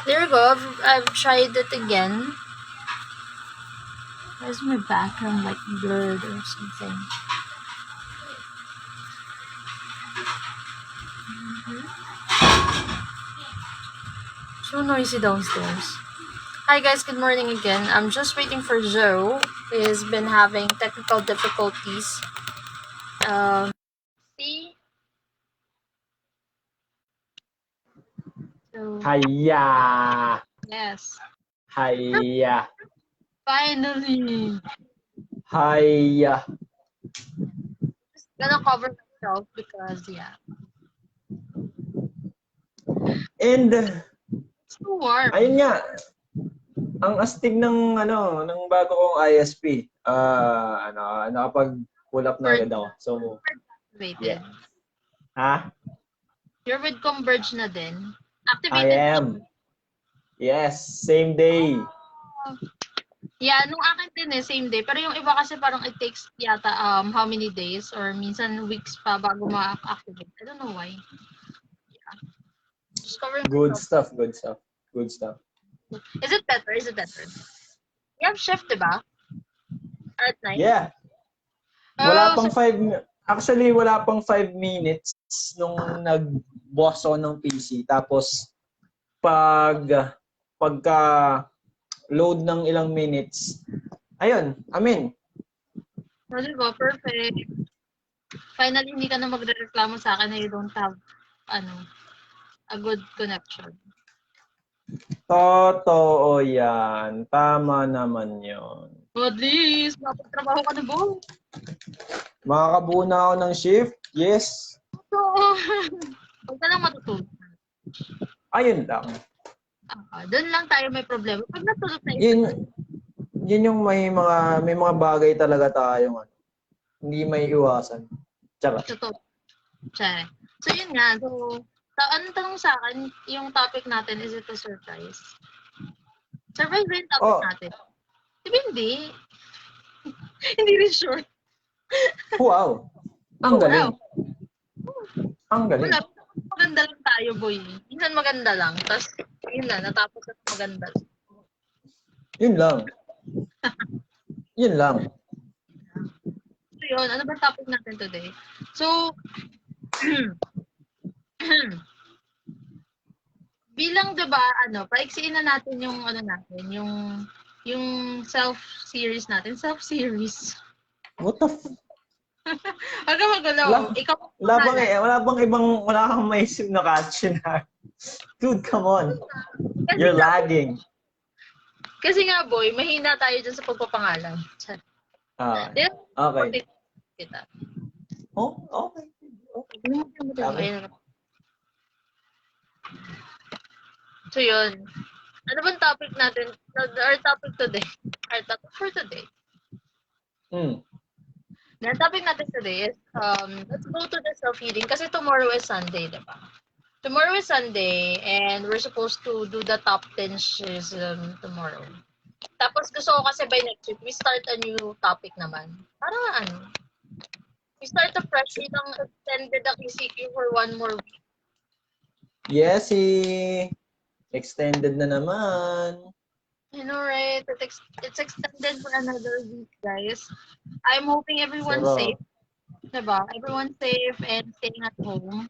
There you go. I've tried it again. Where's my background like blurred or something? So noisy downstairs. Hi guys, good morning again. I'm just waiting for Joe. He's been having technical difficulties. See? So, Hiya! yes. Hiya! Finally! Hiya! Just gonna cover myself because, yeah. And, It's too warm. ayun nga, ang astig ng, ng bago kong ISP. Nakapag-pull up na agad ako. So, Activated. yeah. Ha? You're with Converge na din. I Activated. am. Yes, same day. Yeah, nung akin din same day. Pero yung iba kasi parang it takes yata how many days or minsan weeks pa bago ma-activate. I don't know why. Yeah. Just covering Good myself. stuff, good stuff. Good stuff. Is it better? Is it better? You have shift, diba? Or at night? Yeah. Oh, Actually, wala pang 5 minutes nung nag-boss ako ng PC. Tapos, pagka load ng ilang minutes, ayun, amin. so, diba? Perfect. Finally, hindi ka na magre-reklamo sa akin na you don't have, a good connection. Totoo yan. Tama naman yun. At least, mapagtrabaho ka na ba? Makakabuo na ako ng shift? Yes. Oo. Huwag ka lang matutulog. Ayun lang. Doon lang tayo may problema. Pag natulog na Yun yung may mga bagay talaga tayong hindi may iwasan. Tsaka. totoo. So, yun nga. So, anong tanong sa akin, yung topic natin, is it a surprise? Surprise ba yung topic natin? Diba hindi? Hindi rin sure. Wow. Ang galing. Ang galing. Wala. Maganda lang tayo, boy. Minsan maganda lang. Tapos, yun na, natapos na maganda. Yun lang. Yun lang. So, yun. Ano ba topic natin today? So, bilang, diba, paiksiin na natin yung, natin, yung self-series natin. Self-series. What the Huwag ka magalaw. Ikaw wala kang maisip na caption ha. Dude, come on. Kasi You're lagging. Kasi nga, boy, mahina tayo dyan sa pagpapangalan. Okay. Kita. Oh, okay. So, yun. Ano bang topic natin? Our topic today. Our topic for today. The topic natin today is, let's go to the self-healing. Kasi tomorrow is Sunday, diba? Tomorrow is Sunday, and we're supposed to do the top 10 shares tomorrow. Tapos gusto ko kasi by next week, we start a new topic naman. Parang we start a fresh week ng extended ang ECQ for one more week. Yes, extended na naman. You know, right? It's extended for another week, guys. I'm hoping everyone's safe. Diba? Everyone's safe and staying at home.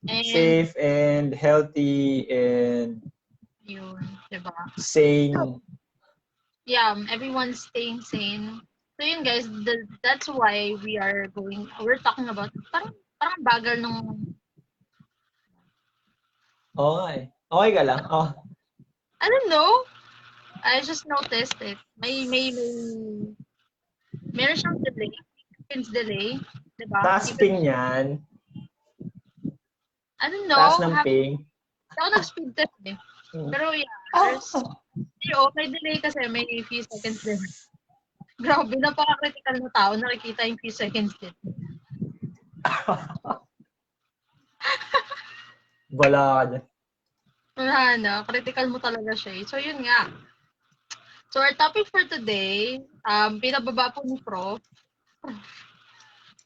And, safe and healthy and yun, diba? sane. Yeah, everyone's staying sane. So yun guys, that's why we're talking about, parang bagal nung... Okay ka lang? Oh. I don't know. I just noticed it. Meron siyang delay. Delay. Diba? Taas ping yan. I don't know. Taas ng ping. Ako nag-speed test eh. Pero yeah, may delay kasi, may few seconds din. Grabe, napaka-critical na tao, nakikita yung few seconds din. Wala ka dyan. Wala na, critical mo talaga siya eh. So yun nga. So our topic for today, pinababa po ni Prof.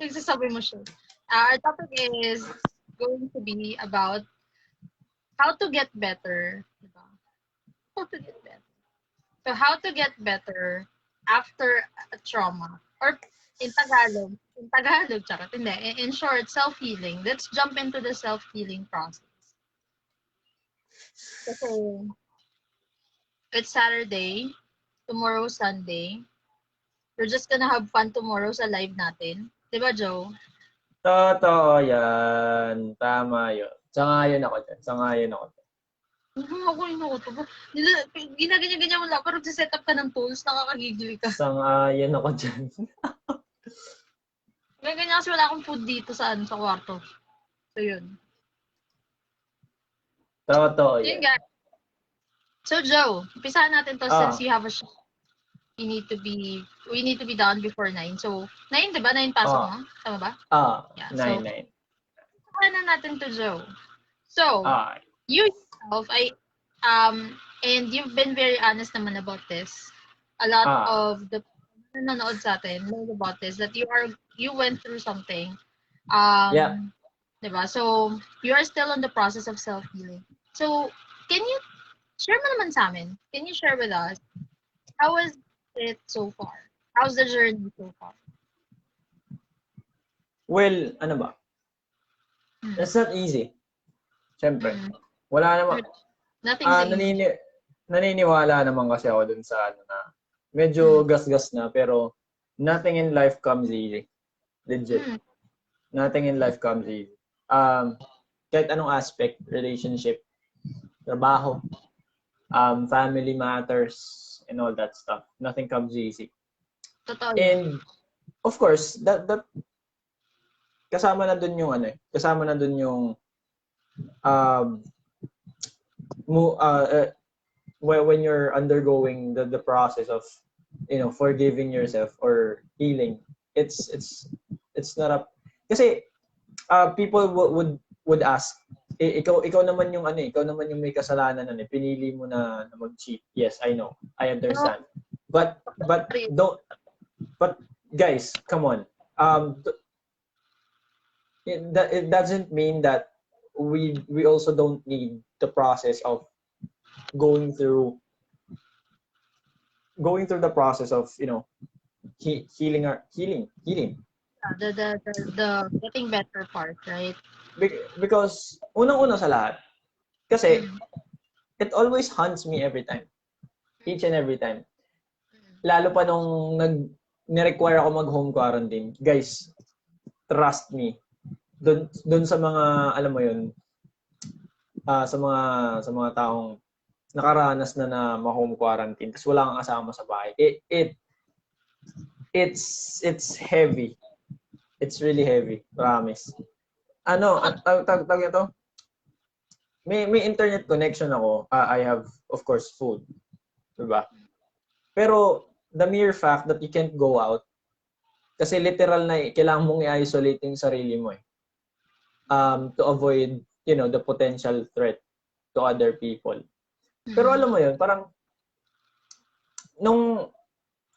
Nagsasabi mo siya. Our topic is going to be about how to get better. Diba? How to get better. So, how to get better after a trauma. Or in Tagalog, charot, hindi. In short, self-healing. Let's jump into the self-healing process. Kasi, it's Saturday, tomorrow Sunday. We're just gonna have fun tomorrow sa live natin. Diba, Joe? Totoo yan. Tama yun. Sangayon ako dyan. Sangayon ako dyan. Ako yung ako to. Ginaganyan-ganyan mo lang, pero set up ka ng tools, nakakagigil ka. Sangayon ako dyan. Ganyan kasi wala akong food dito sa kwarto. So, yun. Totoo Yun, yan. guys. So, Joe, umpisahan natin to since you have a show. We need to be done before 9. So, 9, diba? 9 pasok mo? Tama ba? Yeah, 9. Umpisahan na natin to, Joe. So, you yourself, and you've been very honest naman about this. A lot of the nanonood sa atin knows about this, that you went through something. Diba? So, you are still on the process of self-healing. So, can you share mo naman sa amin? Can you share with us, how was it so far? How's the journey so far? Well, ano ba? It's not easy. Siyempre. Wala naman. Nothing's easy. Naniniwala naman kasi ako dun sa ano na medyo gas-gas na, pero nothing in life comes easy. Legit. Nothing in life comes easy. Kahit anong aspect, relationship, trabaho, family matters, and all that stuff. Nothing comes easy. Totoo. And of course, that kasama na dun yung kasama na dun yung when you're undergoing the process of forgiving yourself or healing. It's not a kasi people would ask, ikaw naman yung ikaw naman yung may kasalanan pinili mo na mag-cheat. Yes, I know. I understand. But guys, come on. It doesn't mean that we also don't need the process of going through the process of healing. The getting better part, right? Because unang-una sa lahat, kasi it always haunts me every time. Each and every time. Lalo pa nung ni-require ako mag-home quarantine. Guys, trust me. Doon sa mga, alam mo yun, sa mga taong nakaranas na ma-home quarantine kasi wala kang kasama sa bahay. It's heavy. It's really heavy, promise. Tag ito? May internet connection ako. I have, of course, food. Diba? Pero the mere fact that you can't go out, kasi literal na kailangan mong i-isolate yung sarili mo to avoid, the potential threat to other people. Pero alam mo yun, parang nung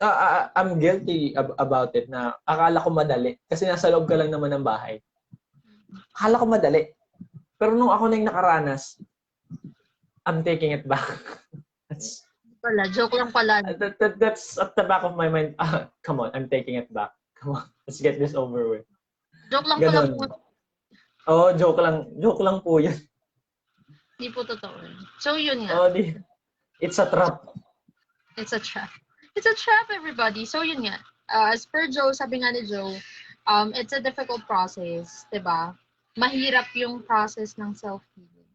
I'm guilty about it na akala ko madali kasi nasa loob ka lang naman ng bahay. Akala ko madali. Pero nung ako na yung nakaranas, I'm taking it back. Joke lang pala. That's at the back of my mind. Come on, I'm taking it back. Come on, let's get this over with. Joke lang pala po. Oo, joke lang. Joke lang po yan. Hindi po totoo. So, yun nga. It's a trap. It's a trap. It's a trap, everybody. So, yun nga. As per Joe, sabi nga ni Joe, it's a difficult process, diba? Mahirap yung process ng self-healing.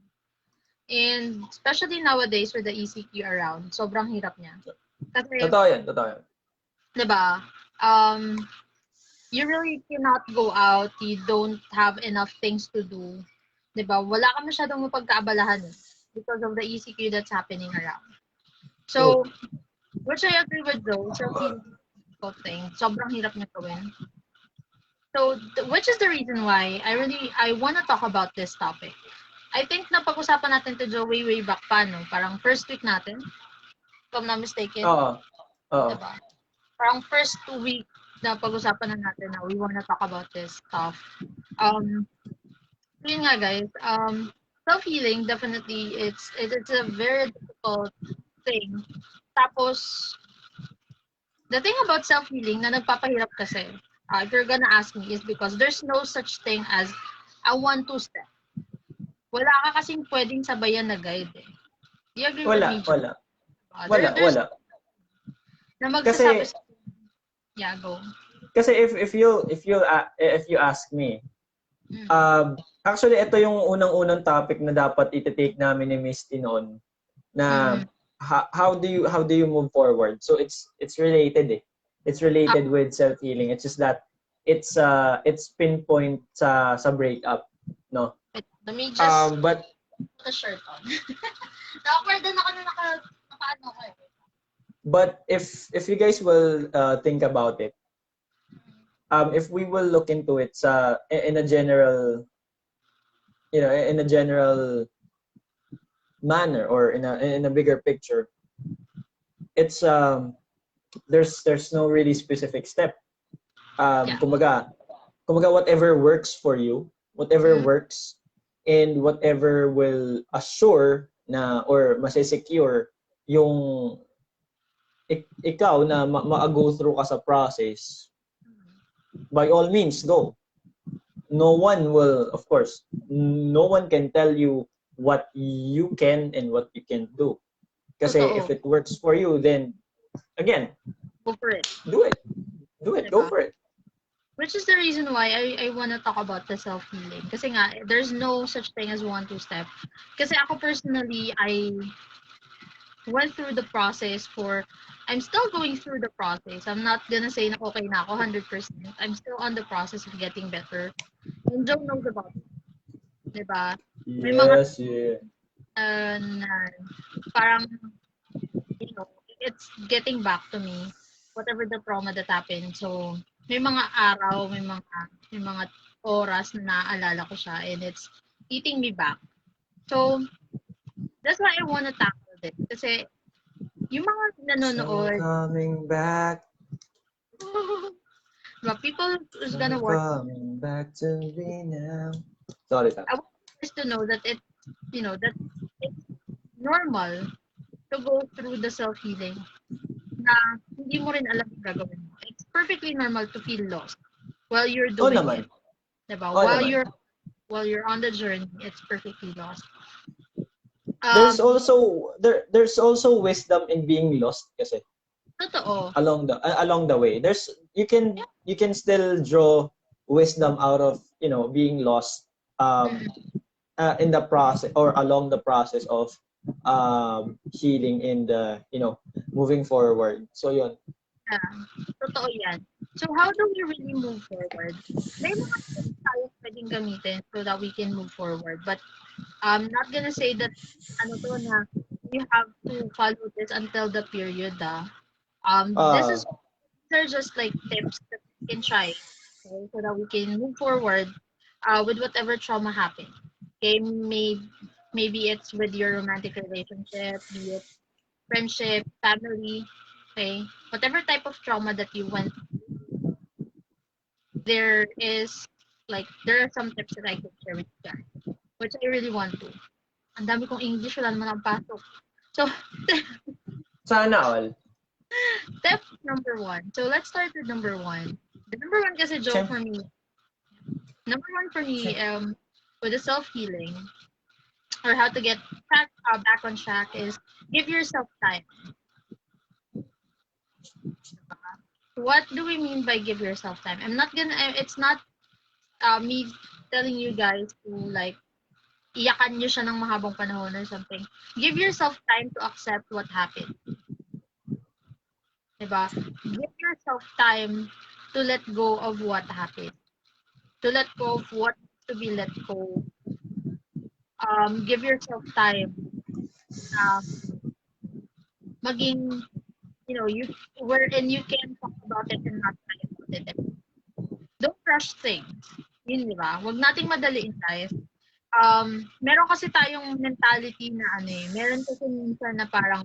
And especially nowadays with the ECQ around, sobrang hirap niya. Kasi, totoo yan. Diba? You really cannot go out. You don't have enough things to do. Diba? Wala ka masyadong mapagkaabalahan because of the ECQ that's happening around. So, which I agree with Joe. Self-healing thing. Sobrang hirap niya gawin. So, which is the reason why I want to talk about this topic. I think napag-usapan natin to Joe way back pa, no? Parang first week natin. If I'm not mistaken. Oo. Diba? Parang first week na pag-usapan na natin na we wanna talk about this stuff. Yun nga guys, self-healing definitely it's a very difficult thing. Tapos the thing about self-healing na nagpapahirap kasi, if you're gonna ask me, is because there's no such thing as a 1-2 step. Wala ka kasing pwedeng sabayan na guide eh. Do you agree with me, Joe? Wala. There's Wala. na magsasabi Kasi sa yeah, go. kasi if you ask me, actually ito yung unang-unang topic na dapat i-take namin ni Misty noon na how do you move forward? So it's related eh. It's related with self-healing. It's just that it's pinpoint sa breakup, no? Let me just but put a shirt on. Awkward din ako na naka-ano ko eh. But if you guys will think about it, if we will look into it in a general, in a general manner or in a bigger picture, it's there's no really specific step. Kumbaga whatever works for you, whatever works, and whatever will assure na or masesecure yung ikaw na ma-go through ka sa process, by all means, go. No one will, of course, no one can tell you what you can and what you can't do. Kasi if it works for you, then, again, go for it. Do it. Go for it. Which is the reason why I want to talk about the self-healing. Kasi nga, there's no such thing as 1-2 step. Kasi ako personally, I went through the process I'm still going through the process. I'm not gonna say na okay na ako 100%. I'm still on the process of getting better. And Joe knows about it. Diba? May Yes, na parang, it's getting back to me. Whatever the trauma that happened. So, may mga araw, may mga oras na naaalala ko siya and it's eating me back. So, that's why I wanna tackle this. Kasi, yung mga nanonood, coming back. But people who's gonna watch coming back to me now. Sorry, I want us to know that that it's normal to go through the self-healing na hindi mo rin alam yung gagawin mo. It's perfectly normal to feel lost while you're doing it. Diba? While you're on the journey, it's perfectly lost. There's also wisdom in being lost kasi. Totoo. Along the way. You can still draw wisdom out of, being lost in the process or along the process of healing in the, moving forward. So yun. Yeah. Totoo yan. So how do we really move forward? May mga tips tayo pwedeng gamitin so that we can move forward. But I'm not gonna say that na you have to follow this until the period. These are just like tips that we can try, okay, so that we can move forward with whatever trauma happened. Okay, maybe it's with your romantic relationship, be it friendship, family, okay, whatever type of trauma that you went through, there are some tips that I can share with you guys, which I really want to. Ang dami kong English, wala naman ang pasok. So, sana all. Step number 1. So let's start with number 1. The number 1 kasi joke for me. Number 1 for me, with the self-healing or how to get back on track is give yourself time. What do we mean by give yourself time? It's not me telling you guys to like iyakan nyo siya ng mahabang panahon or something. Give yourself time to accept what happened. Diba? Give yourself time to let go of what happened. To let go of what to be let go. Give yourself time. Maging, wherein you can talk about it and not cry about it. Don't rush things. Yun, di ba? Huwag nating madaliin, guys. Meron kasi tayong mentality na meron kasi minsan na parang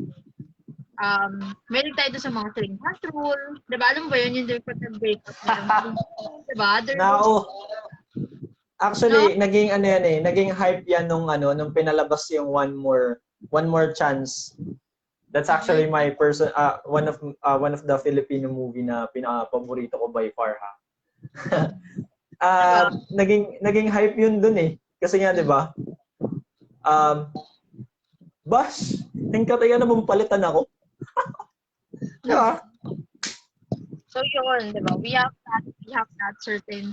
Meron tayo doon sa mga three month rule. Diba? Alam mo ba yun? Yung pag nag-breakup meron. Diba? There was, Now, no? actually, naging ano yan eh, naging hype yan nung pinalabas yung one more chance. That's actually my one of the Filipino movie na pinaka-paborito ko by far ha. Diba? Naging hype yun dun eh. Kasi nga 'di ba? Bash, tingkatay na mong palitan ako. Diba? So yun, di ba? We have that certain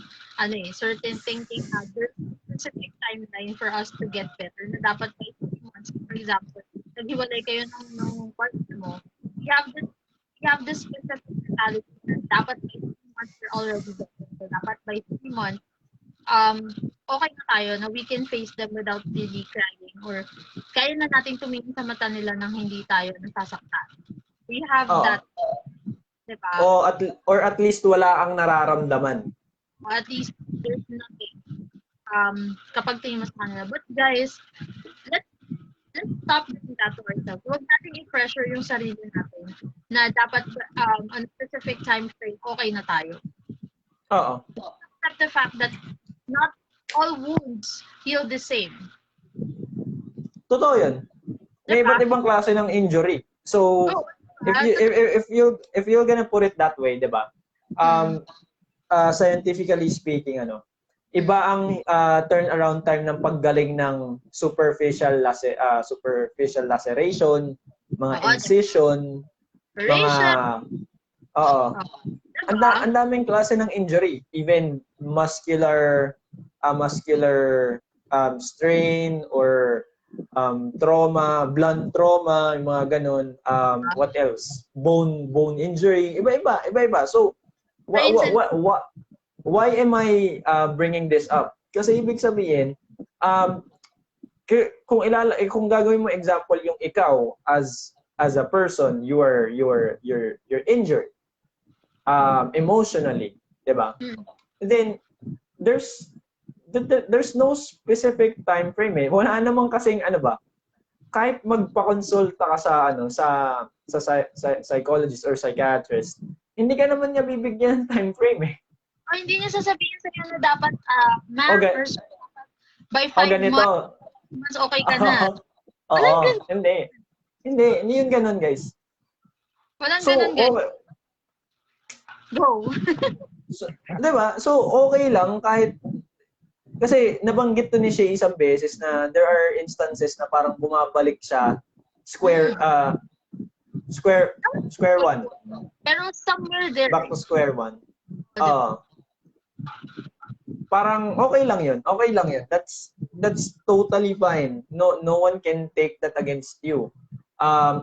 certain thinking na there's a specific timeline for us to get better na dapat by 3 months. For example, naghiwalay kayo ng partner mo. We have this specific mentality na dapat by 3 months you're already better. So dapat by 3 months okay na tayo na we can face them without really crying or kaya na natin tumingin sa mata nila nang hindi tayo nasasaktan. We have that, diba? Or at least wala ang nararamdaman. Or at least there's nothing kapag tingin mo sa kanila. But guys, let's stop doing that to ourselves. Huwag natin i-pressure yung sarili natin na dapat on a specific time frame, okay na tayo. Oo. Accept the fact that not all wounds heal the same. Totoo yun. May iba't ibang klase ng injury. So, if you're gonna put it that way, 'di ba? Scientifically speaking, iba ang turnaround time ng paggaling ng superficial laceration, mga incision, mga ang daming klase ng injury, even muscular strain or trauma, blunt trauma, yung mga ganun. What else? Bone injury, iba-iba. So why am I bringing this up? Kasi ibig sabihin, kung gagawin mo example yung ikaw as a person, you're injured emotionally, 'di ba? Then there's no specific time frame eh. Wala namang kasing kahit magpa-consulta ka sa psychologist or psychiatrist, hindi ka naman niya bibigyan ng time frame eh. O hindi niya sasabihin sa iyo na dapat by 5 months okay ka na. Hindi yun ganun, guys. Walang ganun, guys. Go. So, 'di ba? So okay lang kahit kasi nabanggit to ni Shay isang beses na there are instances na parang bumabalik siya square one. Pero somewhere there. Back to square one. Parang okay lang 'yun. That's totally fine. No one can take that against you.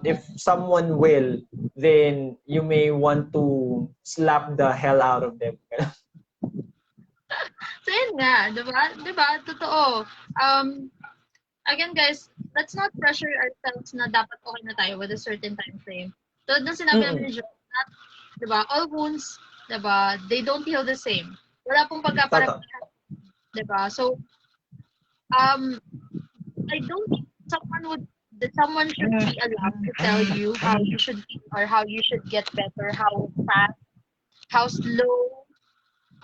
If someone will, then you may want to slap the hell out of them. So yun nga, diba? Totoo. Again guys, let's not pressure ourselves na dapat okay na tayo with a certain time frame. So nung sinabi namin ni John, diba, all wounds, diba, they don't heal the same. Wala pong pagkaparamihan. Diba? So, I don't think someone should be allowed to tell you how you should feel or how you should get better, how fast, how slow,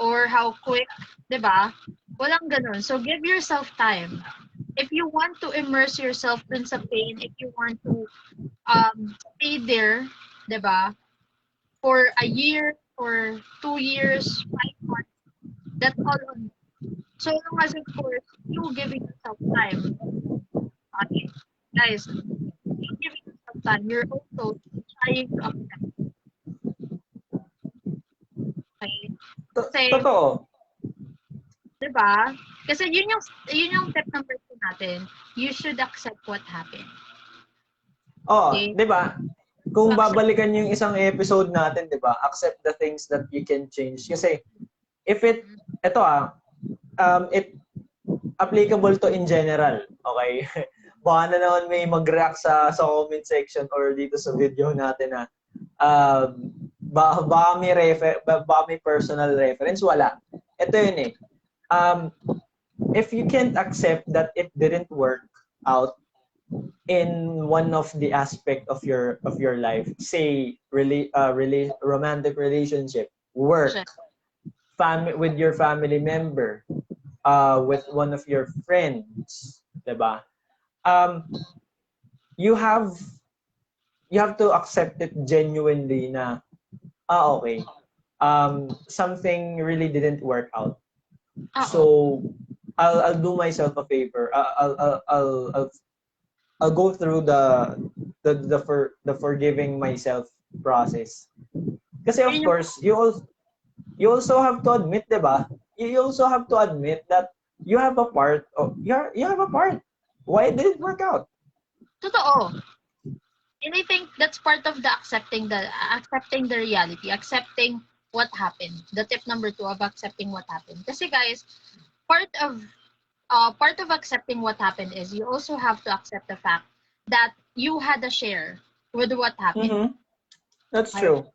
or how quick, diba? Walang ganun. So, give yourself time. If you want to immerse yourself dun sa pain, if you want to stay there, diba? For a year, or 2 years, 5 months, that's all on you. So long as, of course, you giving yourself time. Okay. Guys, you giving yourself time, you're also trying to accept. Okay? Kasi, totoo. diba? Kasi yun yung step number 2 natin. You should accept what happened. Okay? Diba? Kung babalikan yung isang episode natin, diba? Accept the things that you can change. Kasi, if it applicable to in general, okay? Baka na naman may mag-react sa comment section or dito sa video natin na baka may personal reference. Wala. Ito yun eh. If you can't accept that it didn't work out, in one of the aspect of your life, say really romantic relationship, work, family, with your family member, with one of your friends, 'di ba? Um, you have to accept it genuinely na okay. Something really didn't work out. Oo. So I'll do myself a favor. I'll go through the forgiving myself process. Kasi of Yun yung, course, you also have to admit, 'di ba? You also have to admit that you have a part. You have a part. Why did it work out? totoo. And I think that's part of the accepting the reality, accepting what happened. The tip number 2 of accepting what happened. Kasi guys, part of part of accepting what happened is you also have to accept the fact that you had a share with what happened. Mm-hmm. That's Right? true.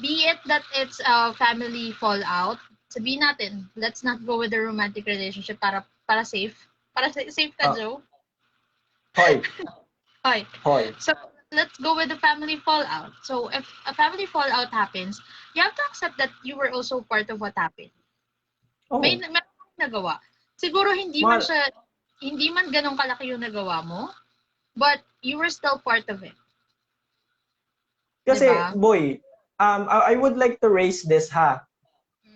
Be it that it's a family fallout, sabihin natin, let's not go with the romantic relationship para safe. Safe ka, Uh, Joe? hoy, Okay. hoy. So let's go with the family fallout. So if a family fallout happens, you have to accept that you were also part of what happened. May Oh, meron kang nagawa. Siguro mga, hindi man ganun kalaki yung nagawa mo, but you were still part of it. Di kasi ba? boy, I would like to raise this ha.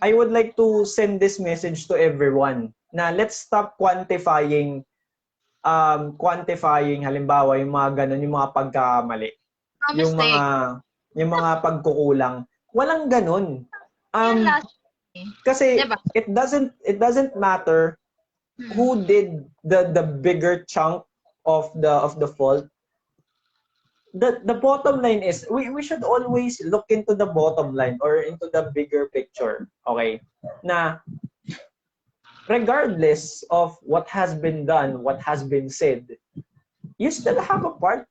I would like to send this message to everyone na let's stop quantifying halimbawa yung mga ganun, yung mga pagkakamali, No yung mga mistake. pagkukulang. Walang ganun. Yan Um last. Di kasi ba? it doesn't matter Hmm. who did the bigger chunk of the fault. The bottom line is we should always look into the bottom line or into the bigger picture. Okay? Na regardless of what has been done, what has been said, you still have a part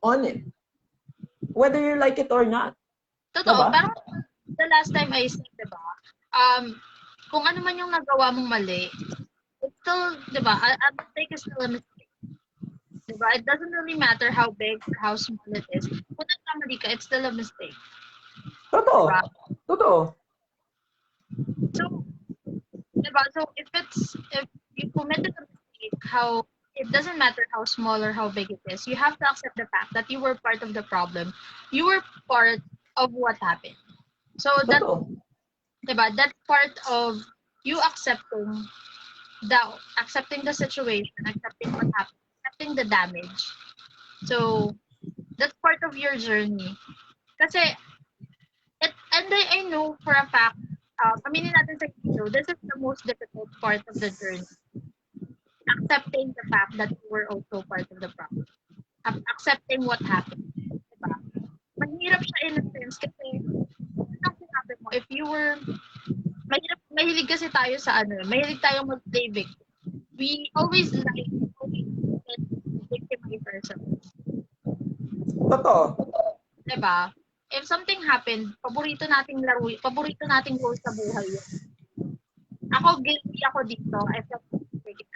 on it. Whether you like it or not. Totoo. Diba? Parang the last time I said, di ba? Kung ano man yung nagawa mong mali, it's still, di ba? A mistake is still a mistake. Di ba? It doesn't really matter how big or how small it is. Kung nagkamali ka, it's still a mistake. Di ba? Totoo. Totoo. So, diba? So if you committed a mistake, how it doesn't matter how small or how big it is, you have to accept the fact that you were part of the problem. You were part of what happened. So Totoo. diba, that's part of you the accepting the situation, accepting what happened, accepting the damage. So that's part of your journey. Kasi I know for a fact, aminin natin sa video, this is the most difficult part of the journey. Accepting the fact that you were also part of the problem. Accepting what happened. Diba? Mahirap siya in a sense kasi ang sinabi mo, if you were, mahilig kasi tayo sa mahilig tayong mag-play victim. We always get victimize ourselves. Totoo. Diba? If something happened, paborito nating role sa buhay yun. Ako, guilty ako dito. I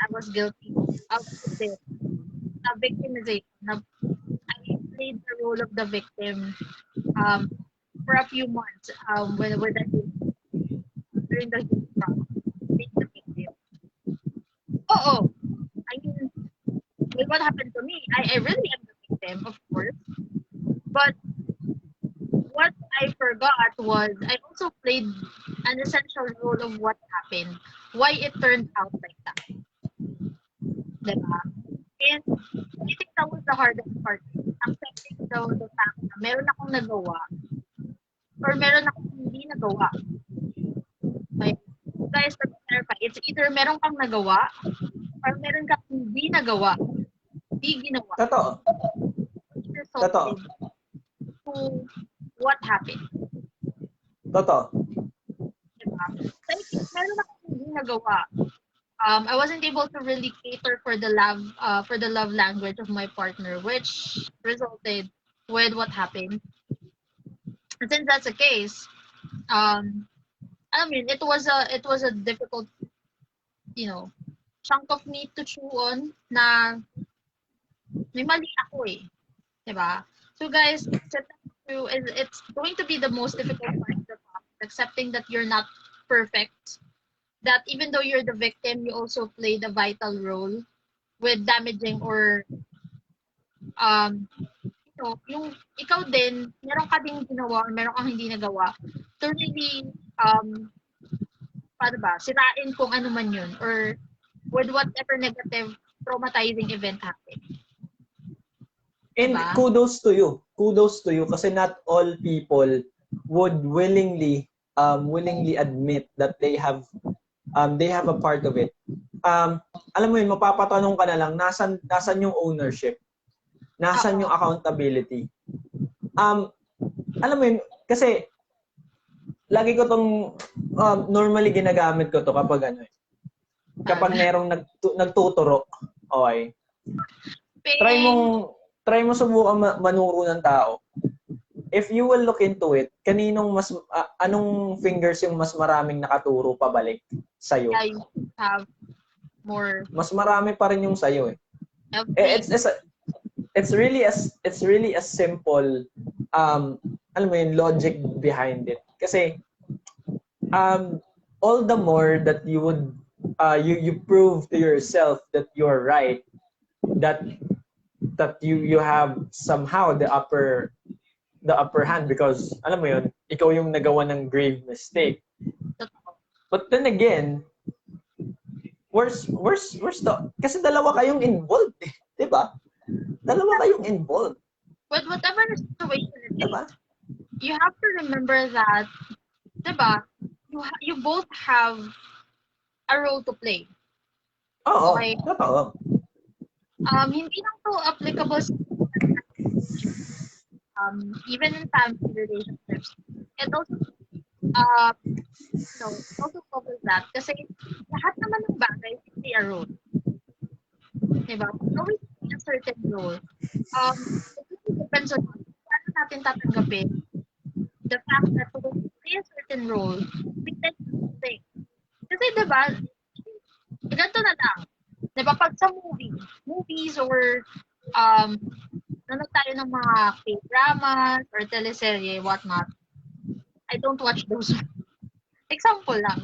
was guilty of this. Victimization. I played the role of the victim um, for a few months with the during the healing process. Played the victim. Oo. I mean, with what happened to me, I really am the victim, of course. But what I forgot was I also played an essential role of what happened, why it turned out like that. Diba? And I think that was the hardest part. Accepting the fact na meron akong nagawa or meron akong hindi nagawa. Okay? Guys, to clarify, it's either meron kang nagawa or meron kang hindi nagawa. Hindi ginawa. Totoo. It Totoo. resulted to what happened. Totoo. Diba? So I think meron akong hindi nagawa. I wasn't able to really cater for the love language of my partner, which resulted with what happened. And since that's the case, I mean, it was a difficult, chunk of meat to chew on. Na may mali ako eh. Diba? So guys, it's going to be the most difficult part of the process, accepting that you're not perfect, that even though you're the victim, you also played a vital role with damaging or yung ikaw din, meron ka ding ginawa or meron kang hindi nagawa to really, paano ba, sirain kung ano man yun or with whatever negative traumatizing event happened. And Diba? kudos to you. Kudos to you kasi not all people would willingly admit that they have a part of it. Alam mo yun, mapapatanong ka na lang, nasan yung ownership? Nasan yung accountability? Alam mo yun, kasi lagi ko tong normally ginagamit ko to kapag kapag merong nagtuturo. Okay. Try mo subukan manuro ng tao. If you will look into it, anong fingers yung mas maraming nakaturo pabalik sa'yo? Yeah, you have more. Mas marami pa rin yung sa'yo eh. It's really as simple alam mo yun, logic behind it. Kasi all the more that you would you prove to yourself that you're right, that you have somehow the upper hand because alam mo yun, ikaw yung nagawa ng grave mistake. But then again, where's the kasi dalawa kayong involved, 'di ba? Dalawa kayong involved. But whatever the situation is, diba? You have to remember that, 'di ba? You both have a role to play. Oo, okay. Totoo. Hindi lang to applicable sa even in family relationships. It also also covers that kasi lahat naman ng bagay play a role. Diba? Always play a certain role. It really depends on paano natin tatanggapin the fact that when we play a certain role, we tend to think. Kasi diba, ganito na lang. Diba, pag sa movies or nanonood tayo ng mga K-dramas or teleserye, whatnot, I don't watch those. Example lang.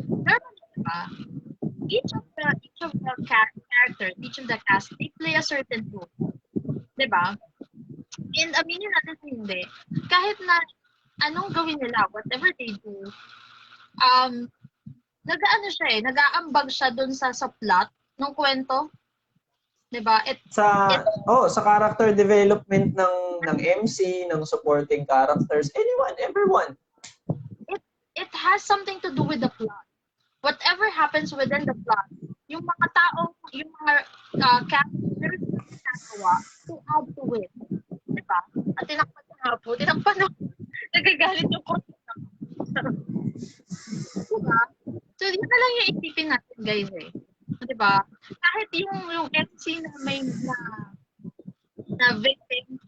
Pero diba, each of the characters, each of the cast, they play a certain role. Diba? And aminin natin hindi. Kahit na anong gawin nila, whatever they do, nag-aambag siya dun sa plot ng kwento. Diba? Sa character development ng MC, ng supporting characters, everyone. It has something to do with the plot. Whatever happens within the plot, yung mga tao, yung mga characters na ginagawa to add to it. Diba? At tinakpan na nagagalit yung kurso. Diba? So, yun na lang yung isipin natin, guys eh. Diba? Kahit yung MC na may na victim,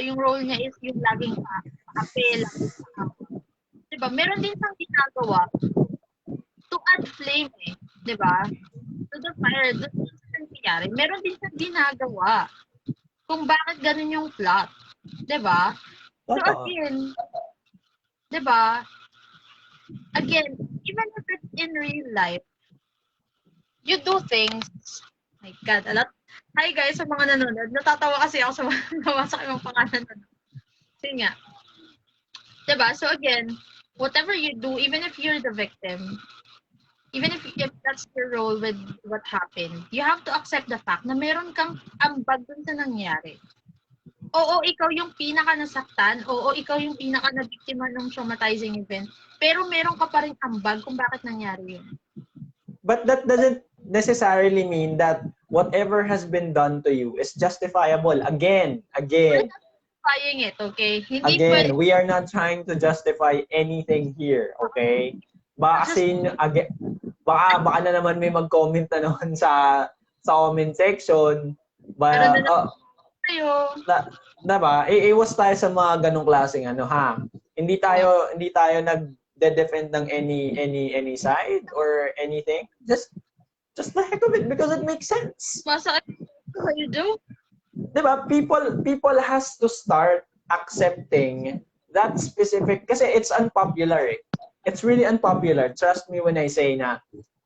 yung role niya is yung laging apel, diba? Meron din siyang ginagawa to add flame eh. Diba? To the fire, doon sa nangyayari, meron din siyang ginagawa kung bakit ganun yung plot. Diba? So again, diba? Again, even if it's in real life, you do things. My God, alat. Hi guys, sa mga nanonood. Natatawa kasi ako sa mga nawasak yung pangalan na. Kasi nga. Diba? So again, whatever you do, even if you're the victim, even if that's your role with what happened, you have to accept the fact na meron kang ambag dun sa nangyari. Oo, ikaw yung pinaka nasaktan. Oo, ikaw yung pinaka nabiktima ng traumatizing event. Pero meron ka pa rin ambag kung bakit nangyari yun. But that doesn't necessarily mean that whatever has been done to you is justifiable. Again. We're not justifying it, okay? Hindi again, we are not trying to justify anything here, okay? Baka baka na naman may mag-comment na naman sa comment section. Diba? Iwas tayo sa mga ganong klaseng ha. Hindi tayo nag-defend ng any side or anything. Just the heck of it because it makes sense. Masakit. What you do? 'Di ba? People has to start accepting that specific kasi it's unpopular eh. It's really unpopular. Trust me when I say na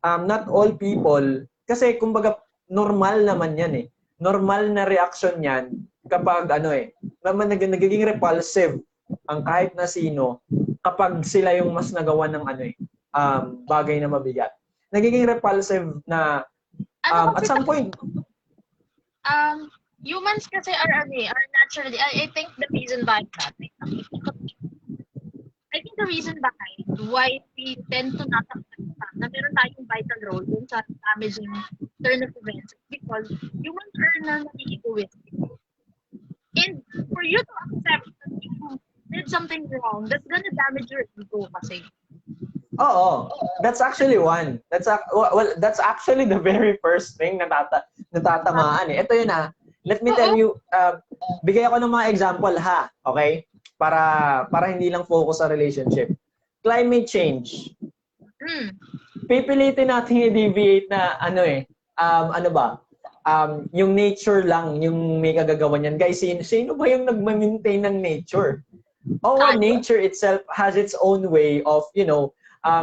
not all people kasi kumbaga normal naman 'yan eh. Normal na reaction 'yan kapag nagiging repulsive ang kahit na sino kapag sila yung mas nagawa ng bagay na mabigat. Nagiging repulsive na at some point humans kasi are naturally, I think the reason behind that, I think the reason behind why we tend to not accept na meron tayong vital role dun sa damaging turn of events is because humans are normally egoistic. And for you to accept that you did something wrong, that's gonna damage your ego kasi. Oo, that's actually one. That's actually the very first thing na natatamaan eh. Ito yun Let me tell you, bigay ako ng mga example ha, okay? Para hindi lang focus sa relationship. Climate change. Pipilitin natin i-deviate na yung nature lang yung may kagagawa niyan. Guys, sino ba yung nag-maintain ng nature? Nature itself has its own way of,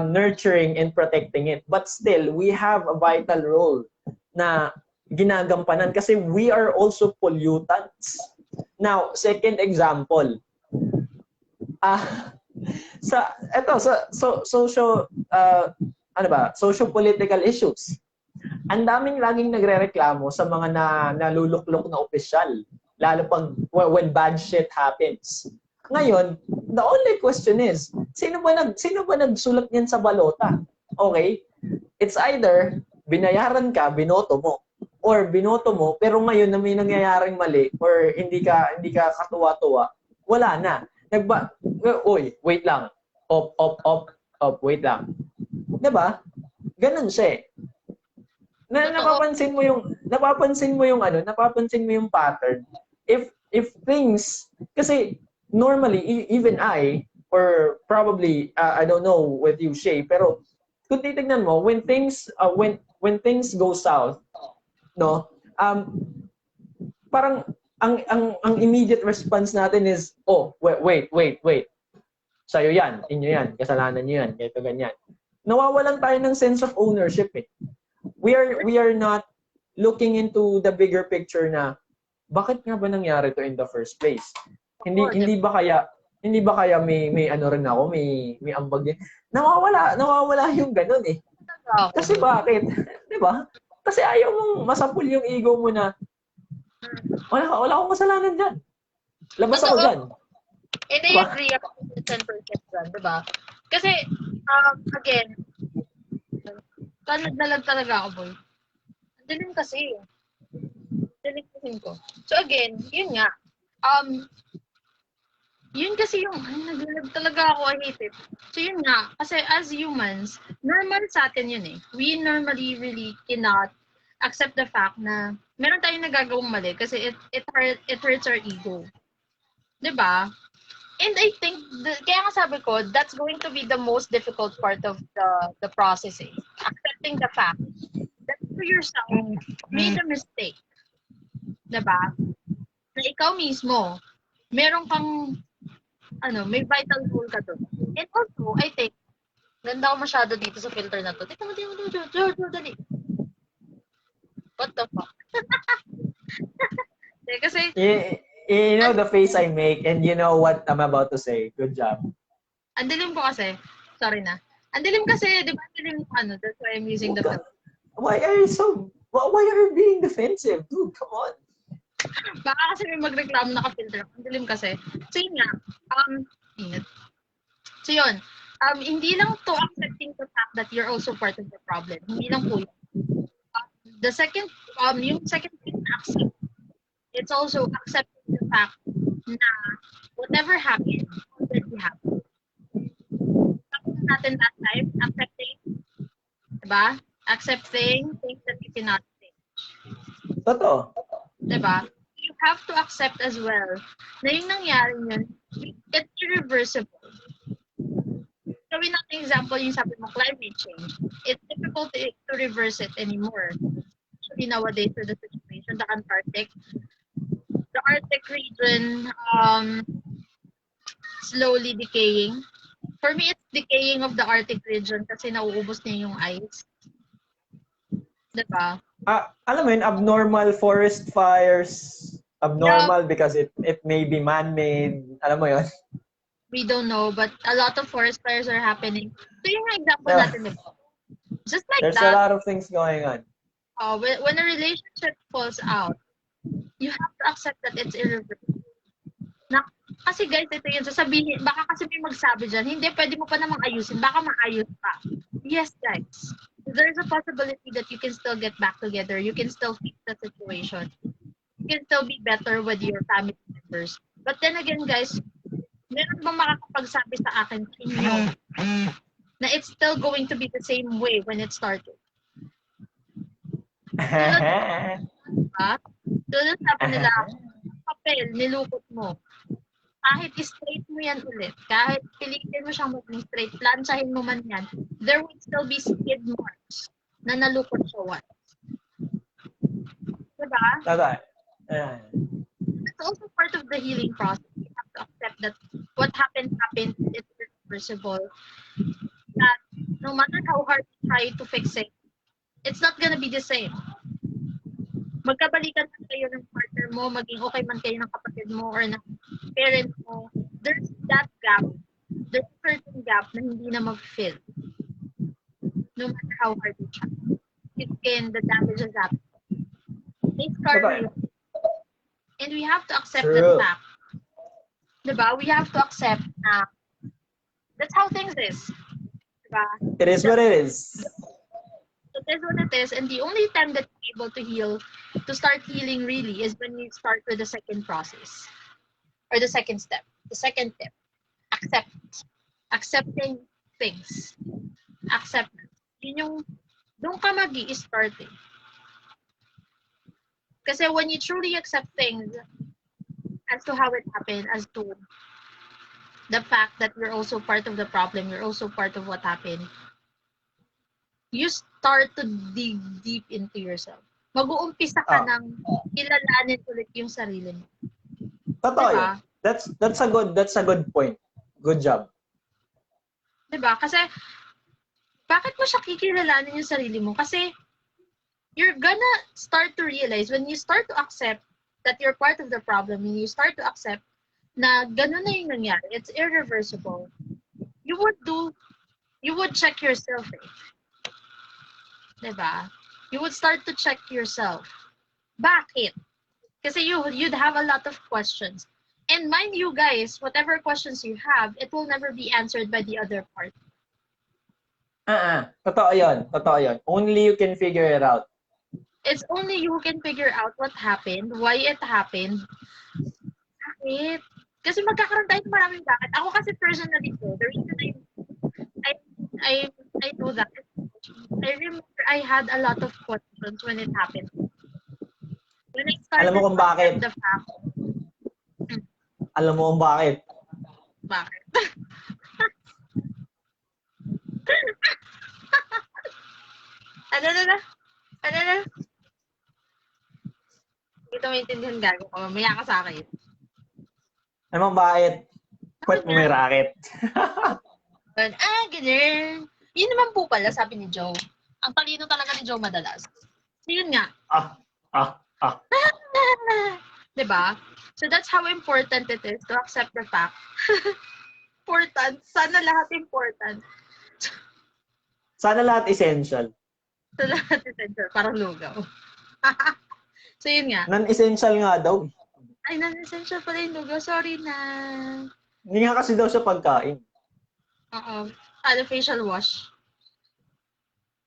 nurturing and protecting it. But still, we have a vital role na ginagampanan kasi we are also pollutants. Now, second example. Socio-political issues. Ang daming laging nagrereklamo sa mga naluluklok na opisyal, lalo pag when bad shit happens. Ngayon, the only question is, sino ba nagsulat niyan sa balota? Okay? It's either binayaran ka, binoto mo, or binoto mo pero ngayon na may nangyayaring mali or hindi ka katuwa-tuwa, wala na. Wait lang. Wait lang. 'Di ba? Ganun siya. Napapansin mo yung pattern. If things kasi normally even I or probably I don't know with you Shay, pero kung titingnan mo when things go south, no? Parang ang immediate response natin is, wait. Sa'yo yan, inyo yan, kasalanan nyo yan, ganito ganyan. Nawawalan tayo ng sense of ownership eh. We are not looking into the bigger picture na bakit nga ba nangyari to in the first place? Hindi ba kaya may ano rin ako, may ambag din. Nawawala yung ganun eh. Kasi bakit? 'Di ba? Kasi ayaw mong masapul yung ego mo na wala akong kasalanan dyan. Labas ako dyan. And I agree ako 10% dyan, diba? Kasi, again, nagdalag talaga ako, boy. Dilim kasi. Dilim ko. So again, yun nga. Yun kasi yung, nagdalag talaga ako, I hate it. So yun nga, kasi as humans, normal sa atin yun eh. We normally really cannot accept the fact na meron tayong nagagawang mali kasi it hurts our ego. 'Di ba? And I think kaya nga sabi ko, that's going to be the most difficult part of the process eh. Accepting the fact that you yourself made a mistake. 'Di ba? Na ikaw mismo meron kang may vital role ka doon. And also, I think ganda ko masyado dito sa filter na to. Teka mo, dali. What the fuck? Kasi, you know the face I make and you know what I'm about to say. Good job. Ang dilim ko kasi. Sorry na. Ang dilim kasi, di ba? That's why I'm using the filter. Why are you being defensive? Dude, come on. Baka kasi may magreklamo naka-filter. Ang dilim kasi. So yun nga. Ingat. So yun. Hindi lang to accepting the fact that you're also part of the problem. Hindi lang po yun. The second, yung second thing na accept, it's also accepting the fact na whatever happened, already happened. Sabi natin last time, accepting, diba? Accepting things that you cannot change. Totoo. Diba? You have to accept as well na yung nangyari yun, it's irreversible. Gawin natin example yung sabi mo, climate change. It's difficult to reverse it anymore. Especially nowadays with the situation, the Antarctic. Arctic region slowly decaying. For me, it's decaying of the Arctic region kasi nauubos niya yung ice. Diba? Alam mo yun, abnormal forest fires. Abnormal because it may be man-made. Alam mo yun? We don't know, but a lot of forest fires are happening. So yung example natin, diba? Just like There's that, a lot of things going on. when a relationship falls out, you have to accept that it's irreversible. Kasi guys, ito yun, sasabihin, baka kasi may magsabi dyan, hindi, pwede mo pa namang ayusin, baka maayos pa. Yes, guys. There's a possibility that you can still get back together. You can still fix the situation. You can still be better with your family members. But then again, guys, meron bang makakapagsabi sa akin sa inyo na it's still going to be the same way when it started? Tulad sabi nila, papel, nilukot mo. Kahit straight mo yan ulit, kahit pilitin mo siyang maging straight, planchahin mo man yan, there will still be skid marks na nalukot siya once. Diba? It's also part of the healing process. You have to accept that what happened, it's irreversible. That no matter how hard you try to fix it, it's not gonna be the same. Magkabalikan man kayo ng partner mo, maging okay man kayo ng kapatid mo or ng parent mo, there's that gap. There's a certain gap na hindi na mag-fill. No matter how hard you try. The damage is happened. May scar na yun. And we have to accept that fact. Diba? We have to accept na that's how things is. Diba? It is what it is. It is what it is. And the only time that you're able to heal, to start healing really, is when you start with the second process. Or the second step. The second step. Accepting things. Acceptance. Yun yung, doon ka mag-i-start eh. Kasi when you truly accept things as to how it happened, as to the fact that you're also part of the problem, you're also part of what happened, you start to dig deep into yourself. Mag-uumpisa ka ng kilalanin ulit yung sarili mo. Totoo diba? That's a good point. Good job. Diba? Kasi bakit mo siya kikilalanin yung sarili mo? Kasi you're gonna start to realize when you start to accept that you're part of the problem, when you start to accept na ganun na yung nangyari, it's irreversible, you would check yourself eh. Diba? You would start to check yourself. Bakit? Kasi you'd have a lot of questions. And mind you guys, whatever questions you have, it will never be answered by the other party. Totoo yun. Only you can figure it out. It's only you who can figure out what happened, why it happened. Bakit? Kasi magkakaroon tayo ng maraming bakit. Ako kasi personally po, the reason I know that, I remember I had a lot of questions when it happened. When I started Alam mo kung bakit? The fact. Alam mo kung bakit? Bakit? Ano na? Hindi ko maintindihan gago ko. Mamaya ka sa akin. Alam mo bakit? Kwet mo may racket. Ganun. Yun naman po pala, sabi ni Joe. Ang talino talaga ni Joe madalas. So, yun nga. Diba? So, that's how important it is to accept the fact. Important. Sana lahat important. Sana lahat essential. Sa lahat essential. Parang lugaw. So, yun nga. Non-essential nga daw. Ay, non-essential pala yung lugaw. Sorry na. Hindi nga kasi daw siya pagkain. Oo. Facial wash.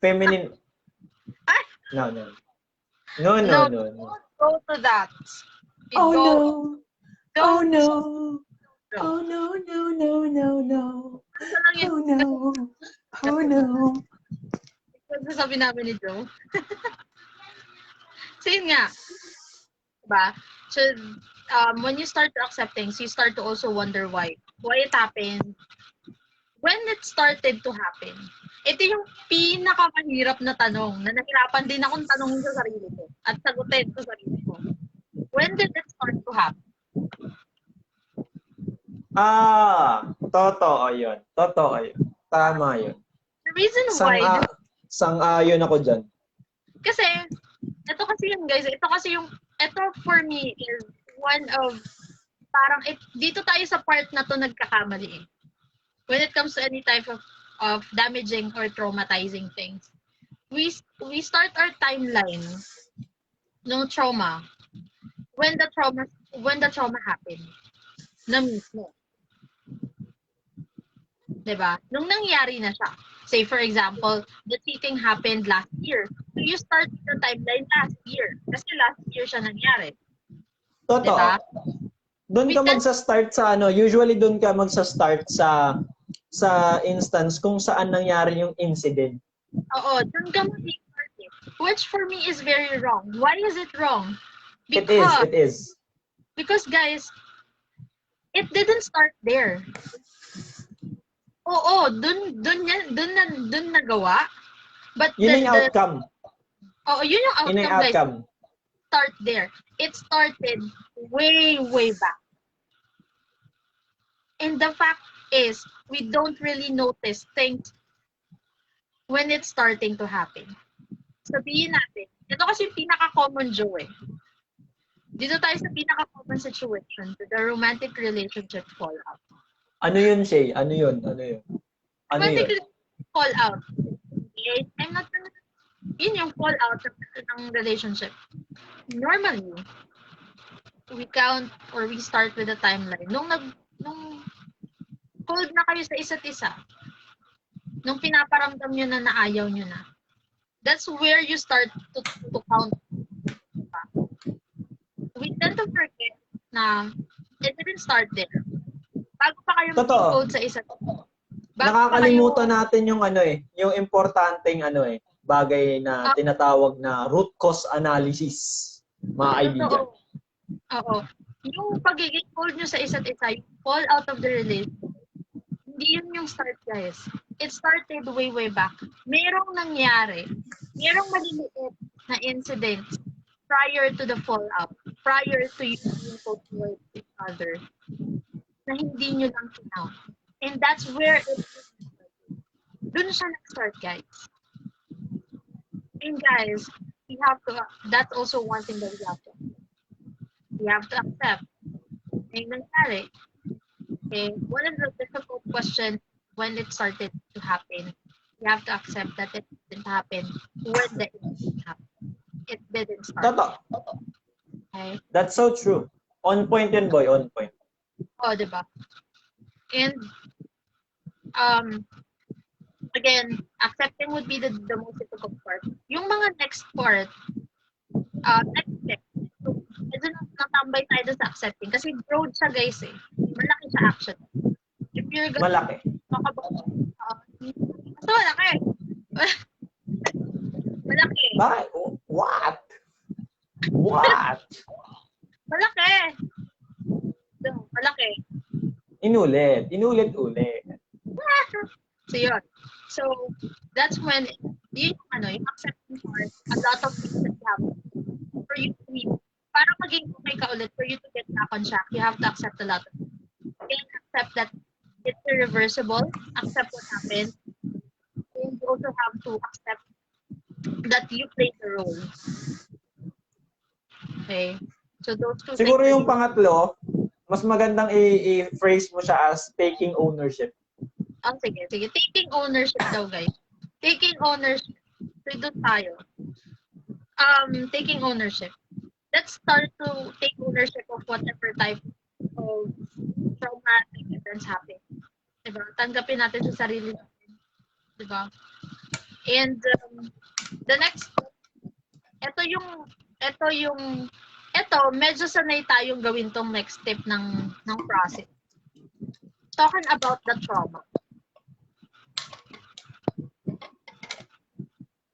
Feminine. No. Don't go to that. Oh no. Oh no. Oh no. Oh no. Ano sabi namin ni Joe? So, yun nga. Diba? So, when you start to accept things, you start to also wonder why. Why it happened. When it started to happen. Ito yung pinakamahirap na tanong na nahirapan din akong tanongin sa sarili ko at sagutin sa sarili ko. When did it start start to happen. Totoo yun. Totoo yun. Tama yun. The reason why, Sang-ayon ako dyan. kasi, ito kasi yun guys, ito for me is one of, parang, dito tayo sa part na to nagkakamali eh. When it comes to any type of damaging or traumatizing things. We start our timeline ng trauma when the trauma happened. Na mismo. 'Di ba? Nung nangyari na siya. Say for example, the cheating happened last year. So you start the timeline last year. Kasi last year siya nangyari. Totoo. 'Di ba? Doon ka magsa-start sa usually doon ka magsa-start sa instance kung saan nangyari yung incident. Oo, doon ka mag-start eh. Which for me is very wrong. Why is it wrong? It is. Because guys, it didn't start there. Oo, dun nagawa. But yun yung outcome. Oo, yun yung outcome, guys. Start there. It started way back. And the fact is, we don't really notice things when it's starting to happen. Sabihin natin, ito kasi yung pinaka-common Joe eh. Dito tayo sa pinaka-common situation, the romantic relationship fallout. Ano yun, Shay? Ano yun? Romantic fallout. Okay? I'm not gonna... Yun yung fallout ng relationship. Normally, we count or we start with a timeline. Nung cold na kayo sa isa't isa, nung pinaparamdam nyo na ayaw nyo na, that's where you start to count. We tend to forget na it didn't start there. Bago pa kayo mag-cold sa isa't isa. Nakakalimutan natin yung yung importanteng bagay na tinatawag na root cause analysis, mga kaibigan. Oo. Yung pagiging cold nyo sa isa't isa, yung fall out of the relationship, hindi yun yung start, guys. It started way back. Merong nangyari. Merong maliliit na incidents prior to the fallout, prior to you being cold towards each other, na hindi nyo lang kinount. And that's where it dun siya nag-start, guys. And guys, we have to, that's also one thing that we have to accept. May nangyari. Okay, one of the difficult questions when it started to happen, we have to accept that it didn't happen when the incident happened. It didn't start. Okay? That's so true. On point yun, boy. On point. Oh, diba? And, again, accepting would be the most difficult part. Yung mga next part, next step, so, medyo natambay tayo sa accepting. Kasi broad siya, guys, eh. Malaki sa action. If you're gonna talk about, so malaki. Malaki. What? Malaki. So, malaki. Inulit. So, yun. So, that's when, yung accepting part, a lot of things that you have for you to meet. Para maging okay ka ulit, for you to get back on track, you have to accept a lot of things. And accept that it's irreversible, accept what happened, and you also have to accept that you played the role. Okay? So, those two Siguro things. Yung pangatlo, mas magandang i-phrase mo siya as taking ownership. Sige. Taking ownership daw, guys. Taking ownership. So, doon tayo. Taking ownership. Let's start to take ownership of whatever type of traumatic events happen. Diba? Tanggapin natin sa sarili natin. Diba? And the next step, ito, medyo sanay tayong gawin tong next step ng process. Talking about the trauma.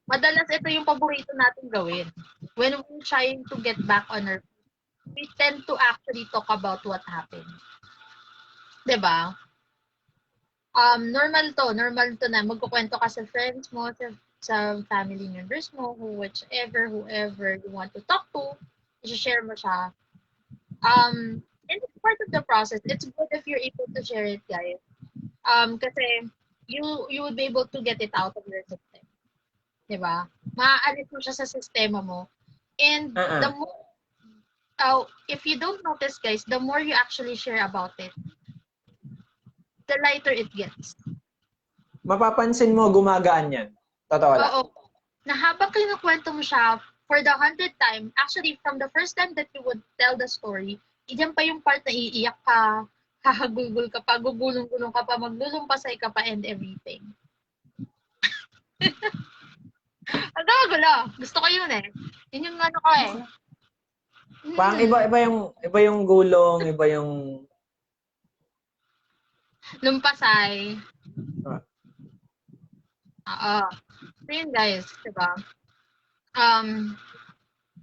Madalas ito yung paborito natin gawin. When we're trying to get back on our feet, we tend to actually talk about what happened. Diba? Normal to na magkukwento ka sa friends mo, sa family members mo, whoever you want to talk to, i-share mo siya. And it's part of the process. It's good if you're able to share it, guys. Kasi you would be able to get it out of your system. 'Di ba? Maaalis mo siya sa sistema mo. And the Ah. more, if you don't notice, guys, the more you actually share about it, the lighter it gets. Mapapansin mo gumagaan 'yan. Totoo lang. Oo. Na habang kinukwento mo siya for the 100th time, actually, from the first time that you would tell the story, iyan pa yung part na iiyak ka, hahagulgul ka pa, gugulong-gulong ka pa, maglulumpasay ka pa, and everything. Ang gulo. Gusto ko yun eh. Yun yung ano ko eh. Parang iba yung gulong, iba yung Lumpasay. ah, Oo. So yun guys, diba?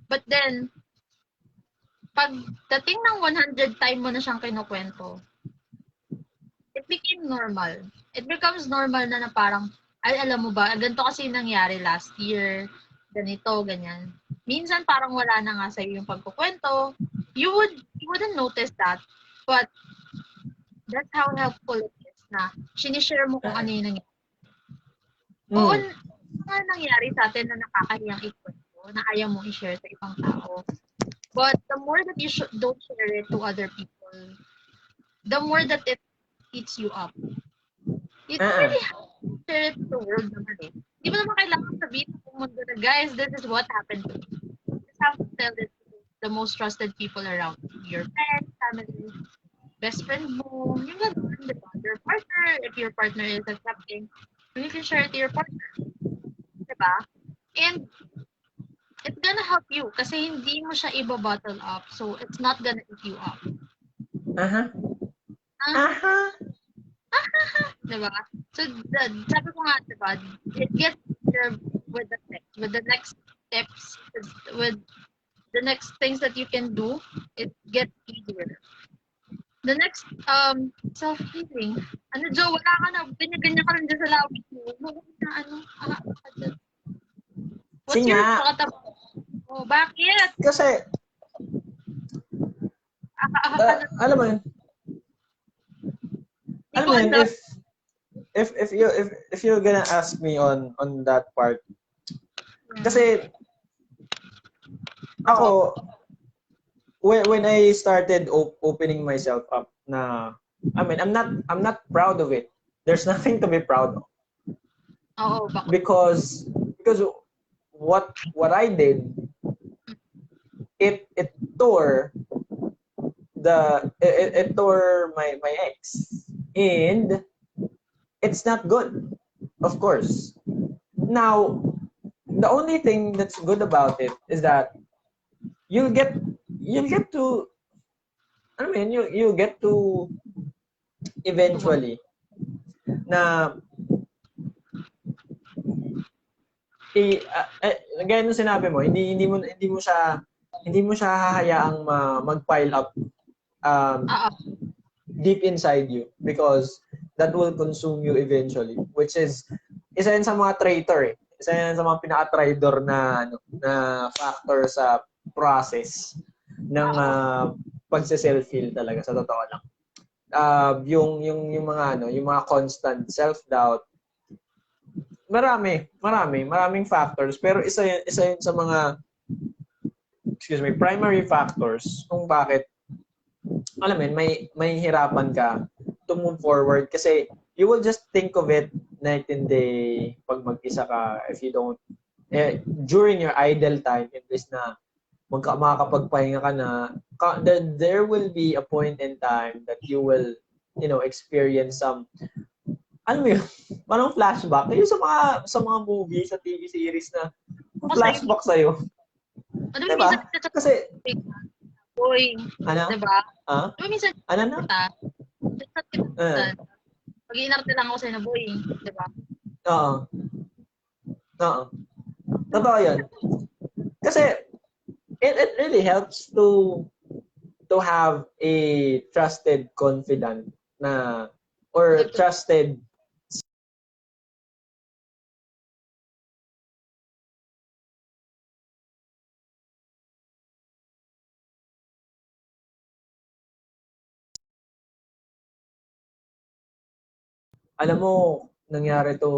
But then, pag dating ng 100 time mo na siyang kinukwento, it became normal. It becomes normal na parang, ay, alam mo ba, ganito kasi nangyari last year, ganito, ganyan. Minsan parang wala na nga sa'yo yung pagkukwento. You wouldn't notice that, but that's how helpful it is na sinishare mo kung ano yung nangyari. Oo, nga nangyari sa atin na nakakahiyang ikwento, na ayaw mo i-share sa ibang tao. But the more that you don't share it to other people, the more that it eats you up. It really helps to share it to the world naman eh. Di mo naman kailangan sabihin sa mundo na, guys, this is what happened to me. You just have to tell it to the most trusted people around you. Your friends, family, best friend mo, yung gano'n, di ba? Your partner, if your partner is accepting, you can share it to your partner. Di ba? And it's gonna help you kasi hindi mo siya i-bottle up. So, it's not gonna eat you up. Diba? So, sabi ko nga, diba, it gets easier with the next steps, with the next things that you can do, it gets easier. The next, self-healing. Ano, Jo, wala ka na, ganyan-ganyan ka rin dyan sa lawit mo. Na ano, what's your pakatap? Oh, bakit? kasi alam mo yun, alam mo yun, if you're gonna ask me on that part, kasi ako when I started opening myself up na I mean I'm not proud of it. There's nothing to be proud of. Oo, bakit? Because what I did, it tore it tore my ex, and it's not good, of course. Now, the only thing that's good about it is that you'll get to, I mean, you get to eventually na gaya nung sinabi mo, hindi mo siya hahayaang mag-pile up deep inside you, because that will consume you eventually, which is isa yan sa mga traitor eh. Isa yan sa mga pinaka-traitor na factor sa process ng pagse-self-heal talaga, sa totoo lang. Yung mga constant self-doubt, maraming factors, pero isa yun sa mga primary factors kung bakit alam mo may hirapan ka to move forward, kasi you will just think of it night and day pag mag-isa ka, if you don't during your idle time, imbes na makakapagpahinga ka na, there will be a point in time that you will experience some, alam mo yun, parang flashback. Yung sa mga movie, sa TV series na flashback sa'yo. Ano diba? Kasi, boy, ano? Diba? Diba minsan, ano na? Pag-iinarte lang ako sa'yo na boy, diba? Oo. Totoo yun. Kasi, it really helps to have a trusted confidant na, or trusted alam mo, nangyari to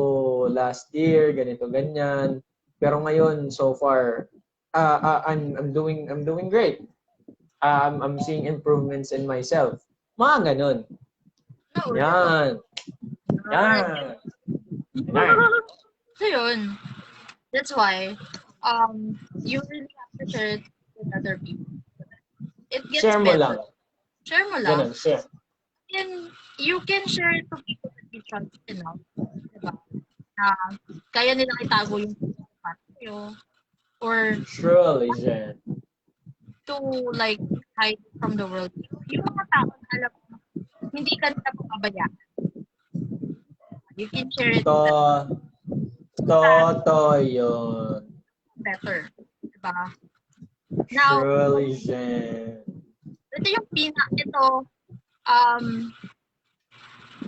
last year, ganito, ganyan. Pero ngayon, so far, I'm doing great. I'm seeing improvements in myself. Mga ganun. No, Yan. Yan. Yan. So yun. That's why you really have to share it with other people. It gets Share mo better. lang. Share mo lang. Ganun, share. And you can share it to people that you trust enough. Diba? Na kaya nilang itago yung pat nyo. Or Surely, Jen. to like hide from the world. Yung mga tao na alam mo, hindi ka nila pababayaan. You can share it To, so that totoo yun. better. Diba? Now, Surely, Jen. ito yung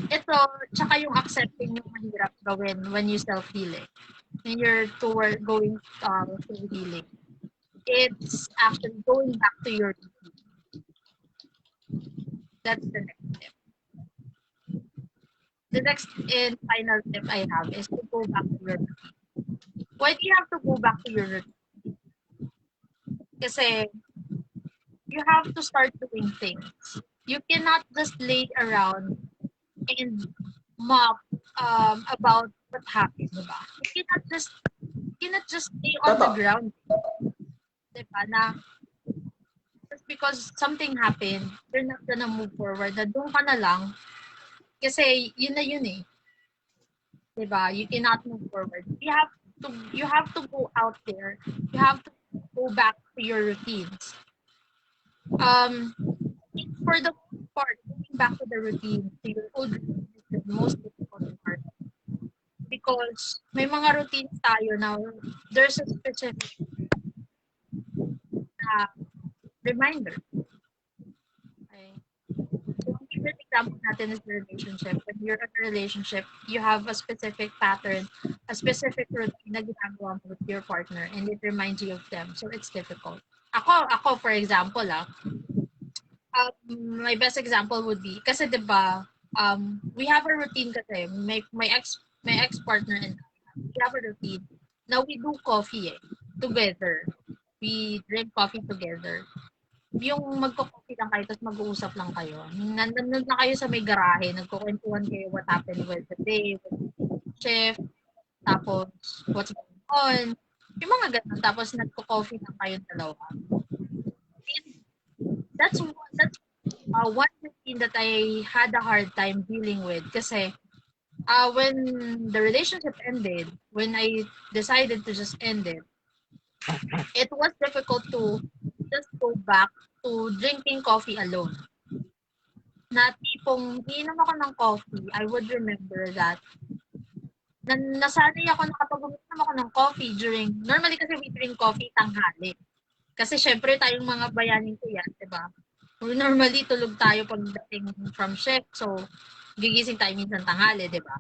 ito, tsaka yung accepting yung mahirap gawin when you self-healing. When you're toward going through healing. It's actually going back to your routine. That's the next step. The next and final step I have is to go back to your routine. Why do you have to go back to your routine? Kasi you have to start doing things. You cannot just lay around and mop about what happened, diba? You cannot just stay on the Totoo. ground, diba? Na just because something happened, you're not gonna move forward. Na doon ka na lang. Kasi yun na yun eh. Diba? You cannot move forward. You have to go out there. You have to go back to your routines. For the most part, going back to the routine, to your old routine is the most difficult part. Because may mga routines tayo na there's a specific reminder. Okay? So, ang favorite example natin is the relationship. When you're in a relationship, you have a specific pattern, a specific routine na ginagawa mo with your partner, and it reminds you of them. So, it's difficult. Ako for example, my best example would be, kasi diba, we have a routine kasi, my ex-partner and I, we have a routine. Now, we do coffee together. We drink coffee together. Yung magko-coffee lang kayo, tapos mag-uusap lang kayo. Nandun na kayo sa may garahe, nagkukwentuhan kayo what happened with the day, with the shift, tapos what's going on. Yung mga ganun. Tapos nagko-coffee lang kayo dalawa. And that's one routine that I had a hard time dealing with kasi when the relationship ended, when I decided to just end it was difficult to just go back to drinking coffee alone. Na tipong iinom ako ng coffee, I would remember that nasanay ako na kapag uminom ako ng coffee normally kasi we drink coffee tanghali. Kasi syempre tayong mga bayaning ko yan, diba? Normally tulog tayo pagdating from shift, so gigising tayo minsan tanghali, diba?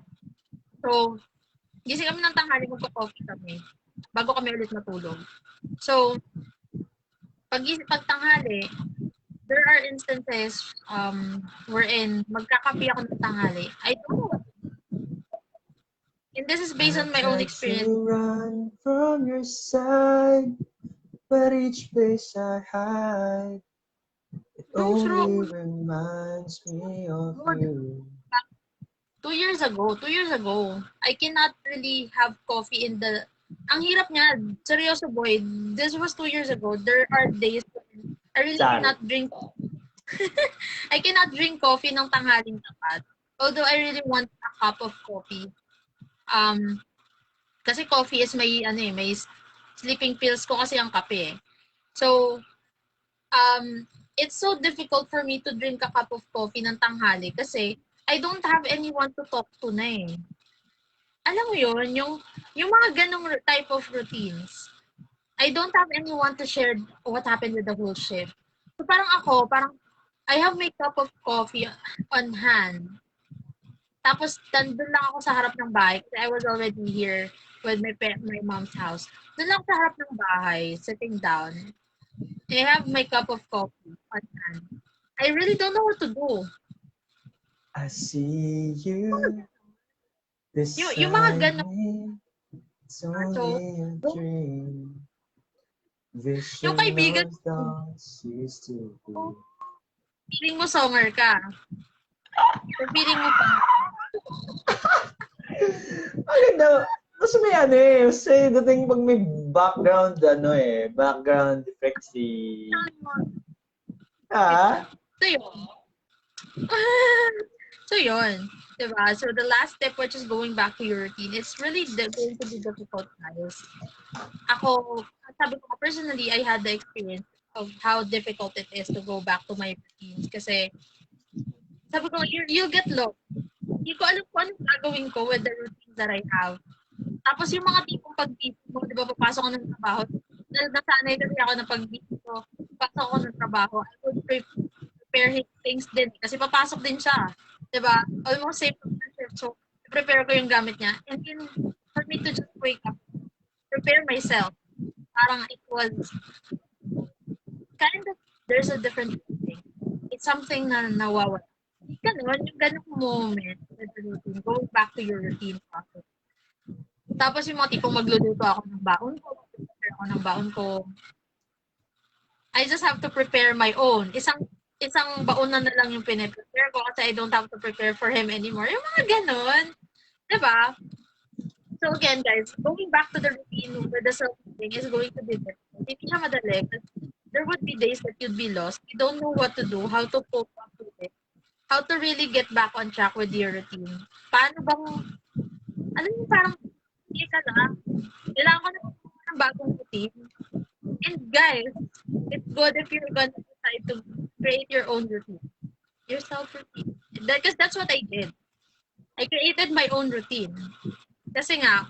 So, gising kami ng tanghali, magko-coffee kami bago kami ulit matulog. So, pag tanghali, there are instances wherein magkakape ako ng tanghali. I don't know what to do. And this is based on my own experience. To run from your side, but each place I hide, it only reminds me of you. 2 years ago, I cannot really have coffee in the... Ang hirap niya, seryoso boy, this was 2 years ago. There are days when I really cannot drink... I cannot drink coffee ng tanghaling tapat. Although I really want a cup of coffee. Kasi coffee is may sleeping pills ko kasi ang kape. So, it's so difficult for me to drink a cup of coffee ng tanghali kasi I don't have anyone to talk to na eh. Alam mo yun, yung mga ganong type of routines. I don't have anyone to share what happened with the whole shift. So parang I have my cup of coffee on hand. Tapos, nandun lang ako sa harap ng bahay kasi I was already here with my mom's house. Doon lang sa harap ng bahay, sitting down. I have my cup of coffee on hand. I really don't know what to do. I see you Yung mga Beside ganon. me, it's So, only a dream. yung Vision kaibigan of thoughts used to be. mo, feeling mo songer ka. Or feeling mo Maganda. Mas may ano eh. Mas dating pag may background, background effect si... Ah? So, yun. So, yun. Diba? So, the last step, which is going back to your routine, it's really going to be difficult, guys. Ako, sabi ko, personally, I had the experience of how difficult it is to go back to my routines. Kasi, sabi ko, you'll get lost. Hindi ko alam kung anong gagawin ko with the routines that I have. Tapos yung mga tipong pag-busy mo, di ba, papasok ko ng trabaho. Nasanay kasi ako na pag-busy ko, papasok ako ng trabaho, I would prepare his things din. Kasi papasok din siya. Di ba? Almost same shift. So, prepare ko yung gamit niya. And then, for me to just wake up, prepare myself. Parang it was kind of, there's a different thing. It's something na nawawala. Ganun, yung ganung moment with the routine, going back to your routine process. Tapos yung mga tipong magluluto ako ng baon ko, prepare ako ng baon ko. I just have to prepare my own. Isang baon na lang yung piniprepare ko kasi I don't have to prepare for him anymore. Yung mga ganon. Diba? So again, guys, going back to the routine with the self-thing is going to be difficult. Hindi siya madali. There would be days that you'd be lost. You don't know what to do, how to cope up with it, how to really get back on track with your routine. Paano bang, alam mo, parang hindi ka na. Kailangan ko na ng bagong routine. And guys, it's good if you're gonna decide to create your own routine. Your self-routine. Because that's what I did. I created my own routine. Kasi nga,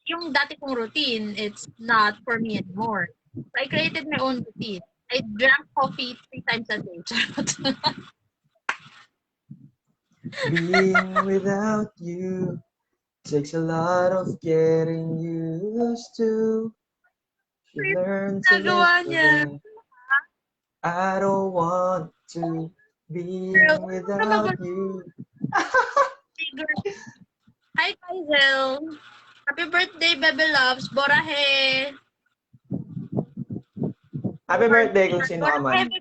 yung dati kong routine, it's not for me anymore. So I created my own routine. I drank coffee 3 times a day. Being without you takes a lot of getting used to. You learn to Nagawa let niya. go. I don't want to being without you. Hi, Kaizel. Happy birthday, Bebe Loves. Borahe. Happy birthday kung sino ka man.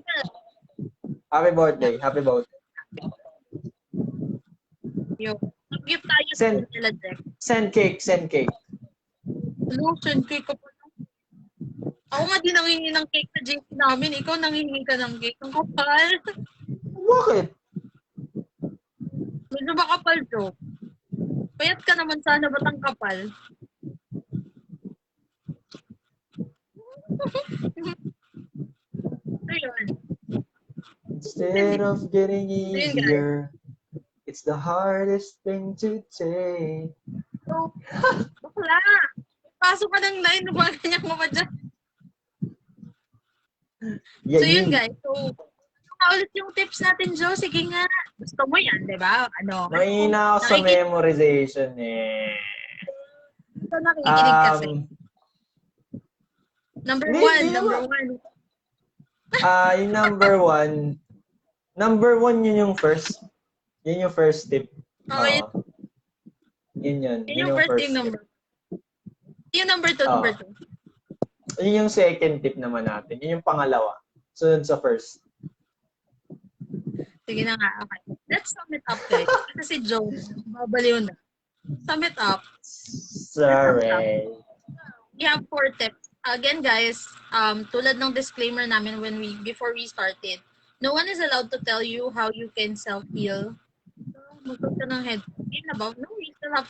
Happy birthday. Happy birthday. Yo. Give tayo sa nila, Jack. Send cake. Send cake. Hello, send cake ko po. Ako nga din nangingi ng cake sa JC namin. Ikaw nangingi ka ng cake. Ang kapal. Bakit? Medyo makapal, Jo. Payat ka naman sana, ba't ang kapal? So, yun. Instead of getting easier, it's the hardest thing to take. So, bakla. Pasok ka ng 9, ganyan mo pa dyan. Yeah, so, yun guys. So, ulit yung tips natin, Jo. Sige nga. Gusto mo yan, di ba? Ano? Mahina ako sa memorization eh. So, nakikinig kasi. Number one. Yung number one yun yung first. Yun yung first tip. Okay. Yun yung first tip. Yung number 2, number 2. Yun yung second tip naman natin. Yun yung pangalawa. Sunod sa first. Sige na nga. Okay. Let's sum it up, guys. Kasi si Joe, babaliw na. Sum it up. Sorry. We have 4 tips. Again, guys, tulad ng disclaimer namin before we started, no one is allowed to tell you how you can self-heal. Magpag ka ng head. No, we still have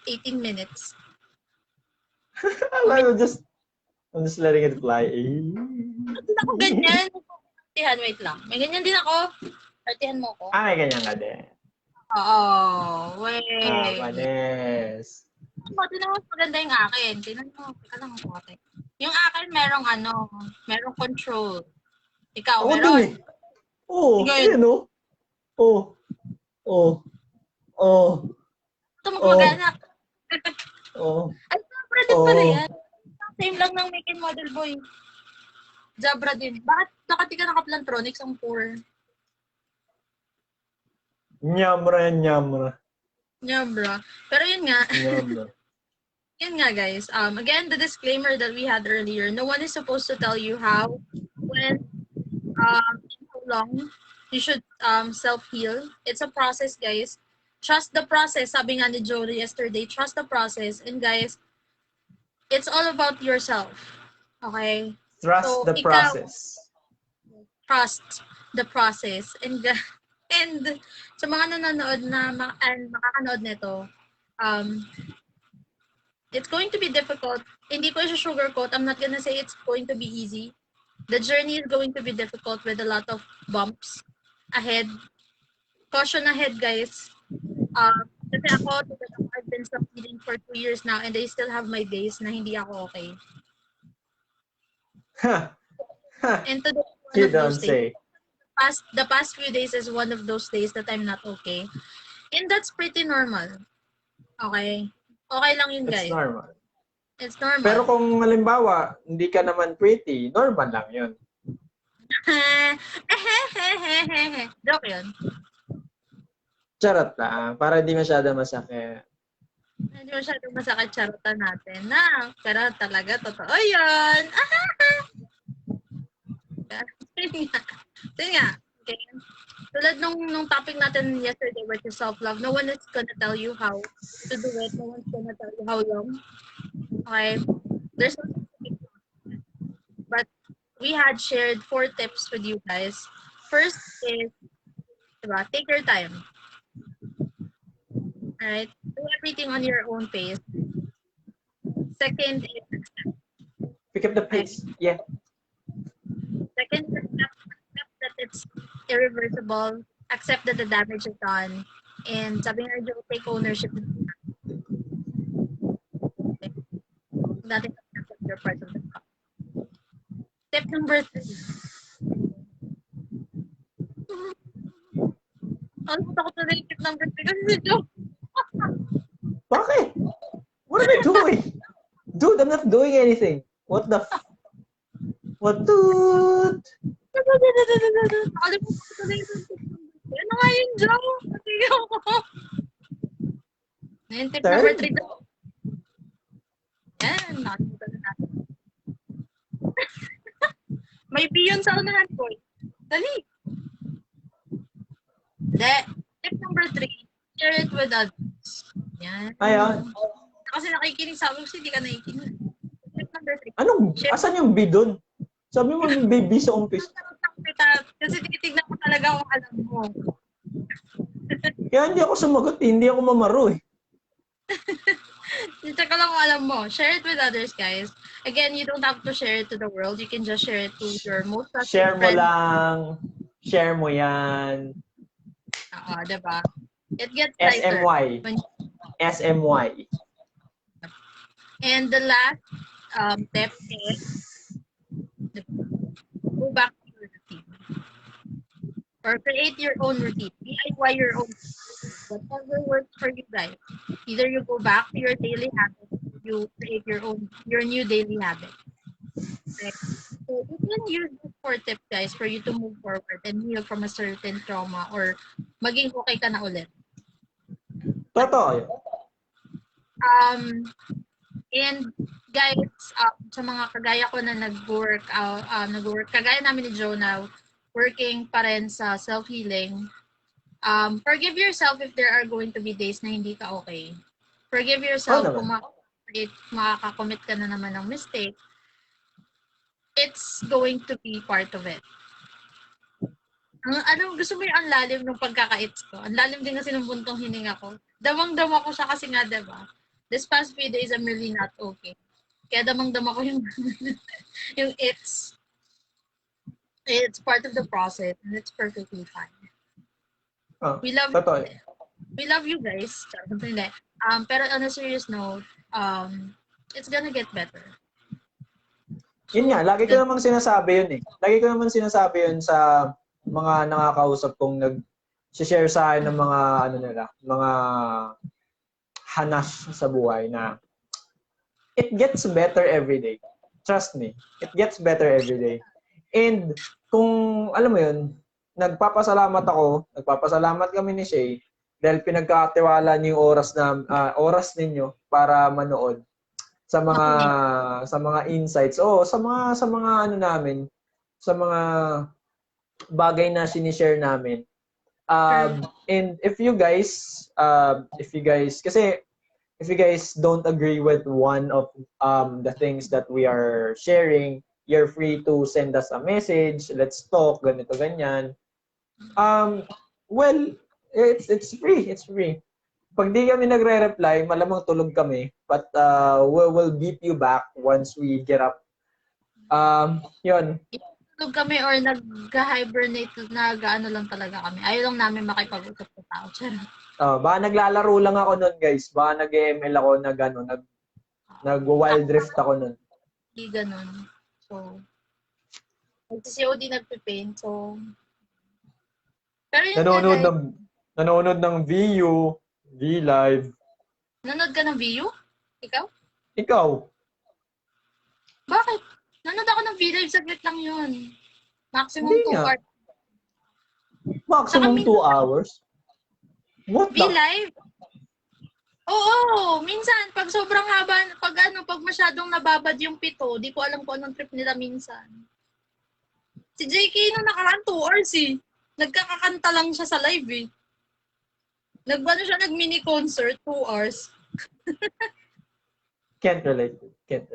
18 minutes. I'm just letting it fly. Hindi ako ganyan. Wait lang. May ganyan din ako. Partihan mo ko. May ganyan ka din. Oo. Wait. Manes. Tinan mo, maganda yung akin. Tinan mo. Teka lang ako. Yung akin, merong control. Ikaw, meron. Oo. Ayun o. Oo. Ito magmagana. Oo. Ay, Jabra din pala yan. Same lang ng make and model boy. Jabra din. Bakit di ka naka-Plantronics ang poor? Nyamra. Yeah, bro. Pero yun nga, Yeah, bro. yun nga guys. Again, the disclaimer that we had earlier, no one is supposed to tell you how, when, and how long you should self-heal. It's a process, guys. Trust the process. Sabi nga ni Jory yesterday, trust the process. And guys, it's all about yourself. Okay? Trust So, the ikaw, process. trust the process. And sa mga nanonood na and makakanood nito, um, it's going to be difficult. Hindi ko sugarcoat. I'm not gonna say it's going to be easy. The journey is going to be difficult with a lot of bumps ahead. Caution ahead, guys. Kasi ako, I've been self-healing for 2 years now and I still have my days na hindi ako okay. Ha! Ha! And today is one You of those don't days. say. The past few days is one of those days that I'm not okay. And that's pretty normal. Okay? Okay lang yun, It's guys. normal. It's normal. Pero kung halimbawa, hindi ka naman pretty, normal lang yun. Joke yun. Charot lang. Para di masyado masakit. Hindi masyadong masakit charutan natin na. Pero talaga, totoo yun. Yun nga. Okay. Tulad nung topic natin yesterday, which is self-love, no one is gonna tell you how to do it. No one's gonna tell you how long. Okay? There's no specific process. But we had shared 4 tips with you guys. First is, diba, take your time. Alright? Do everything on your own pace. Second is accept. Pick up the pace. Yeah. Second is accept that it's irreversible. Accept that the damage is done. And sabi nga, Joe, take ownership. Nothing accept your part of the problem. Tip number 3. Ano ko na yung tip number 3 kasi Joe. Bakit? What am I doing? Dude, I'm not doing anything. What the What dude? Nakalimutan ko na yung tip number 3. Ano nga yun, Joe? Natigaw ko. Ngayon, tip number 3. Yan, nakalimutan na natin. May B yun sa unahan ko. Dali. Tip number 3, share it with others. Yan. Ayan. Kasi nakikinig sa amin, hindi ka nakikinig. Tip number 3. Anong, asan yung B dun? Sabi mo yung baby sa umpis. Kasi tinitignan ko talaga kung alam mo. Kaya hindi ako sumagot, hindi ako mamaro eh. Check ko lang kung alam mo. Share it with others, guys. Again, you don't have to share it to the world. You can just share it to your most trusted Share mo friend. lang. Share mo yan. Oo, diba? It gets lighter. SMY. SMY. And the last tip is go back to your routine. Or create your own routine. DIY your own routine. Whatever works for you guys. Either you go back to your daily habit, you create your new daily habit. Okay? So you can use this 4 tips, guys, for you to move forward and heal from a certain trauma or maging okay ka na ulit. Totoo. And guys, sa mga kagaya ko na nag-work, kagaya namin ni Joe na working pa rin sa self-healing, forgive yourself if there are going to be days na hindi ka okay. Forgive yourself kung makakakommit ka na naman ng mistake. It's going to be part of it. Gusto mo yung ang lalim ng pagkaka-its ko? Ang lalim din kasi ng buntong hininga ko. Damang-dama ko siya kasi nga, diba? This past few days, I'm really not okay. Kaya damang-dama ko yung yung it's part of the process and it's perfectly fine. We love you guys. Pero on a serious note, it's gonna get better. Yun nga, lagi ko namang sinasabi yun eh. Lagi ko naman sinasabi yun sa mga nakakausap kong nag-share sa akin ng mga mga hanas sa buhay na it gets better every day. Trust me, it gets better every day. And kung alam mo yun, nagpapasalamat kami ni Shay dahil pinagkatiwala niyo yung oras ninyo para manood sa Makinig. mga insights. Sa mga ano namin, sa mga bagay na sinishare namin. True. And if you guys don't agree with one of the things that we are sharing, you're free to send us a message. Let's talk, ganito, ganyan. Well, it's free. It's free. Pag di kami nagre-reply, malamang tulog kami. But we'll beat you back once we get up. Yun. Tulog kami or nag-hibernate, nag-ano lang talaga kami. Ayaw lang namin makipag-usap sa tao. Baka naglalaro lang ako nun, guys. Baka nag-ML ako, nag-wild drift ako nun. Hindi ganun. So, nag-COD nagpipaint. So, pero yun nga guys. Nanonood ng VU, V-Live. Nanood ka ng VU? Ikaw? Ikaw? Bakit? Nanood ako ng V-Live, saglit lang yun. Maximum Hindi 2 nga. hours. Maximum 2 hours? What the? V-Live? Oo, minsan, pag sobrang haba, pag masyadong nababad yung pito, di ko alam kung anong trip nila minsan. Si JK nung nakaraan 2 hours eh. Nagkakakanta lang siya sa live eh. Nag-mini concert, 2 hours. Can't relate. Can't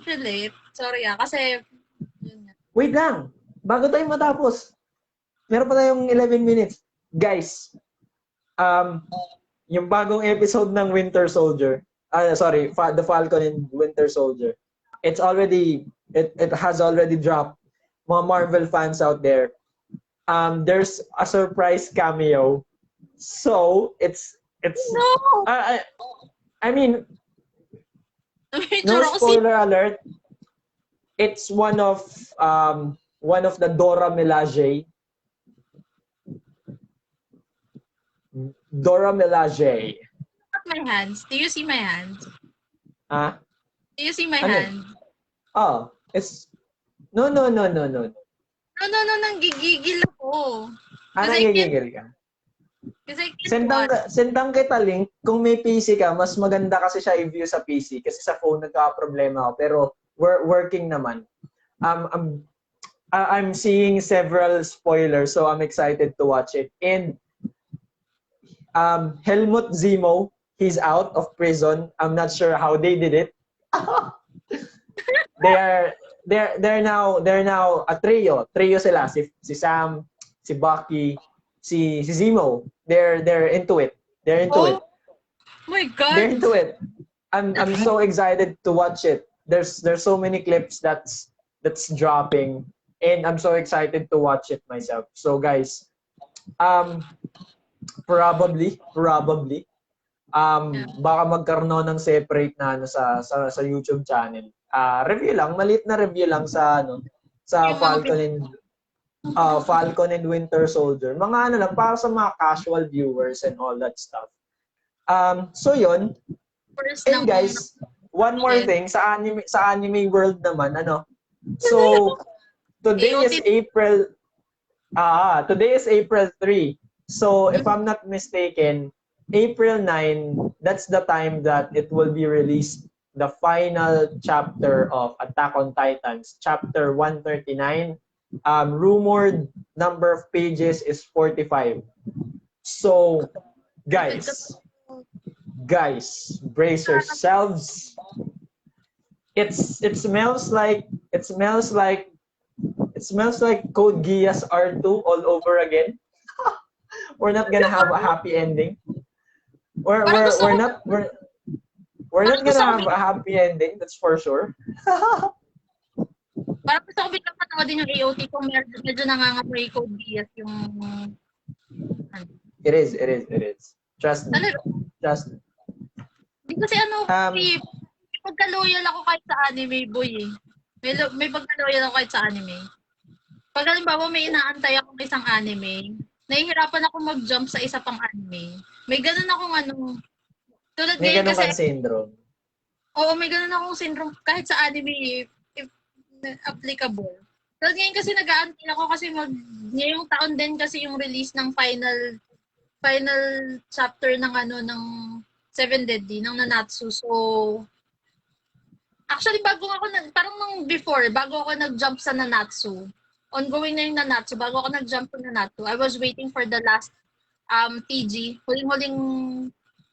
relate. Sorry kasi, yun nga. Wait lang. Bago tayo matapos. Meron pa tayong 11 minutes. Guys, yung bagong episode ng Winter Soldier, The Falcon and Winter Soldier, it has already dropped. Mga Marvel fans out there, there's a surprise cameo. So, it's No! I mean, no spoiler alert. It's one of the Dora Milaje. My hands. Do you see my hands? Ah? Do you see my Ano? hands? Oh, it's no. No, nanggigigil ako. Nagigigil ka? Kasi I can't watch. Sendang kita link. Kung may PC ka, mas maganda kasi siya i-view sa PC. Kasi sa phone nagka-problema ako. Pero we're working naman. I'm seeing several spoilers, so I'm excited to watch it. And Helmut Zemo, he's out of prison. I'm not sure how they did it. They're now a trio. Trio sila, si Sam, si Bucky, si Zemo. They're into it. They're into it. My God. They're into it. I'm so excited to watch it. There's so many clips that's dropping, and I'm so excited to watch it myself. So guys, probably baka magkaroon ako ng separate na sa YouTube channel. Review lang, maliit na review lang sa Falcon and Winter Soldier. Mga ano lang para sa mga casual viewers and all that stuff. So yun. And guys, one more thing sa anime world naman, So today is April 3. So if I'm not mistaken, April 9, that's the time that it will be released, the final chapter of Attack on Titans, chapter 139. Rumored number of pages is 45. So, guys, brace yourselves. It smells like Code Geass R2 all over again. We're not gonna have a happy ending. We're not gonna have a happy ending, that's for sure. Parang gusto ko biglang panoodin yung AOT kung medyo nangangamoy Code Geass yung... It is. Trust me. Hindi kasi pagka-loyal ako kahit sa anime, boy eh. May pagka-loyal ako kahit sa anime. Pag halimbawa may inaantay akong isang anime, nahihirapan ako mag-jump sa isa pang anime. May ganun akong tulad may ngayon kasi... syndrome. Oo, may ganun akong syndrome kahit sa anime if applicable. Tulad ngayon kasi nag-aantay ako kasi ngayong taon din kasi yung release ng final final chapter ng ng Seven Deadly, ng Nanatsu. So, actually, parang bago ako nag-jump sa Nanatsu, ongoing na yung Nanatsu, bago ako nag-jump sa Nanatsu, I was waiting for the last TG, huling-huling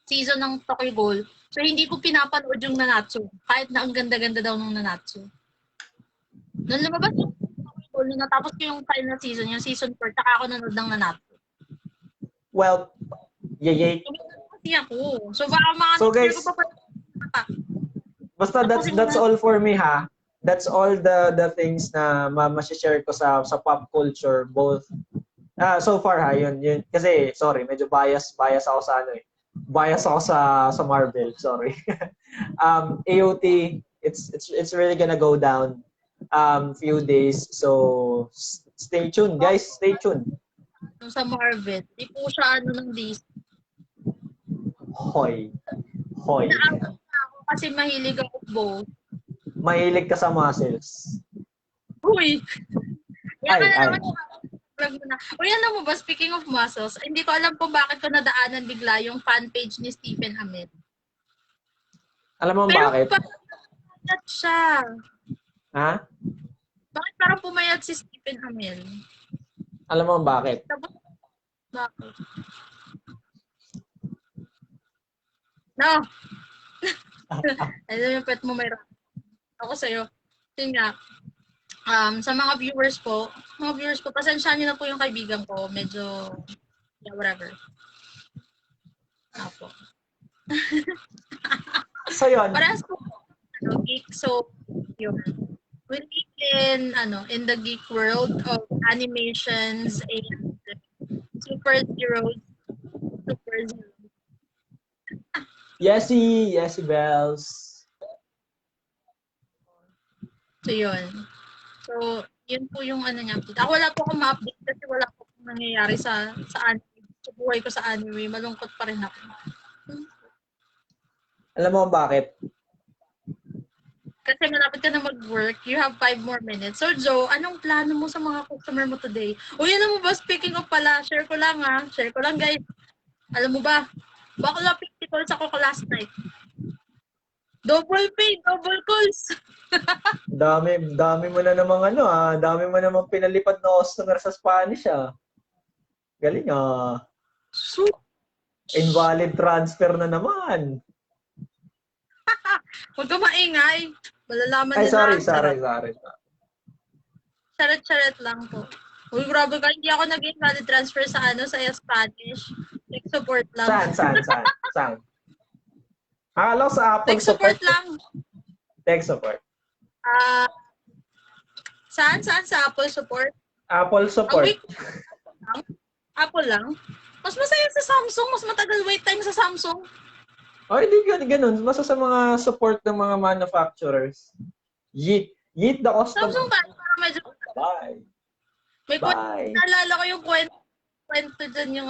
season ng Tokyo Ghoul. So, hindi ko pinapanood yung Nanatsu, kahit na ang ganda-ganda daw ng Nanatsu. Nung lumabas yung Tokyo Ghoul, nung natapos ko yung final season, yung season 4, taka ako nanood ng Nanatsu. Well, yay. Kasi ako. So, baka mga So guys, ko pa basta that's all for me ha. That's all the things na ma-share ko sa pop culture both so far ha yun kasi sorry medyo bias ako sa bias ako sa Marvel, sorry. AOT it's really gonna go down few days, so stay tuned guys, stay tuned. Sa Marvel, di po siya ng DC. Hoy. Ako kasi mahilig ako both. Mahilig ka sa muscles. Uy! Ay. Uy, alam mo ba, speaking of muscles, hindi ko alam kung bakit ko nadaanan bigla yung fan page ni Stephen Amell. Alam mo pero bakit? Pero pumayat siya. Ha? Bakit parang pumayat si Stephen Amell? Alam mo bakit? Bakit? No! Alam yung pet mo may ako sa'yo. Yun nga, sa mga viewers po, pasensyahan niyo na po yung kaibigan ko. Medyo, yeah, whatever. Apo. So, yun. Parehas po, geek, so, yun. We live in the geek world of animations and superheroes. Yesy Bells. So, yun. So, yun po yung niya. Ako wala po akong ma-update kasi wala po akong nangyayari sa anime. Sa buhay ko sa anime. Malungkot pa rin ako. Alam mo bakit? Kasi malapit ka na mag-work. You have 5 more minutes. So, Joe, anong plano mo sa mga customer mo today? Uy, alam mo ba, speaking of pala, share ko lang, guys. Alam mo ba, bakla 50 calls ako last night. Double pay, double calls. dami mo na namang dami mo namang pinalipad na customer sa Spanish Galing Invalid transfer na naman. Huwag ka maingay. Malalaman Ay, nila. sorry. Charet lang po. Uy, grabe ka. Hindi ako nag-invalid transfer sa sa Spanish. Tech support lang. Saan? Akala ko sa Apple Tech support lang. Tech support. Saan? Sa Apple support? Apple support. Apple lang? Mas masaya sa Samsung. Mas matagal wait time sa Samsung. Oh, hindi ganun. Basta sa mga support ng mga manufacturers. Yeet the customer. Samsung tayo para medyo... Bye. Naalala ko yung kwento dyan yung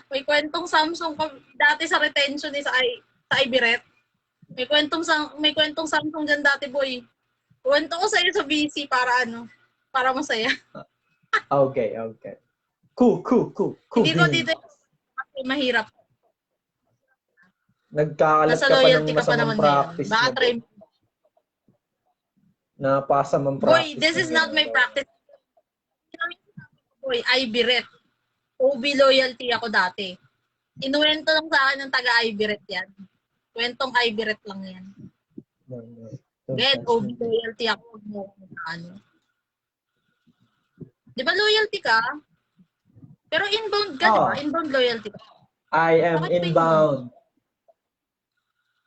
May kwentong Samsung dati sa retention sa Ibiret. May kwentong Samsung dyan dati, boy. Kwento ko sa'yo sa BC para masaya. Okay. Cool. Hindi ko dito kasi mahirap. Nagkakalat ka pa ng masamang practice. Baka try mo. Napasa mong practice. Boy, this is not my practice. Boy, Ibiret. OB loyalty ako dati. Inuwento lang sa akin ng taga-Ibiret yan. Kwentong Ibiret lang yan. Then, OB loyalty ako. Di ba loyalty ka? Pero inbound ka, di ba? Inbound loyalty ka. I am inbound.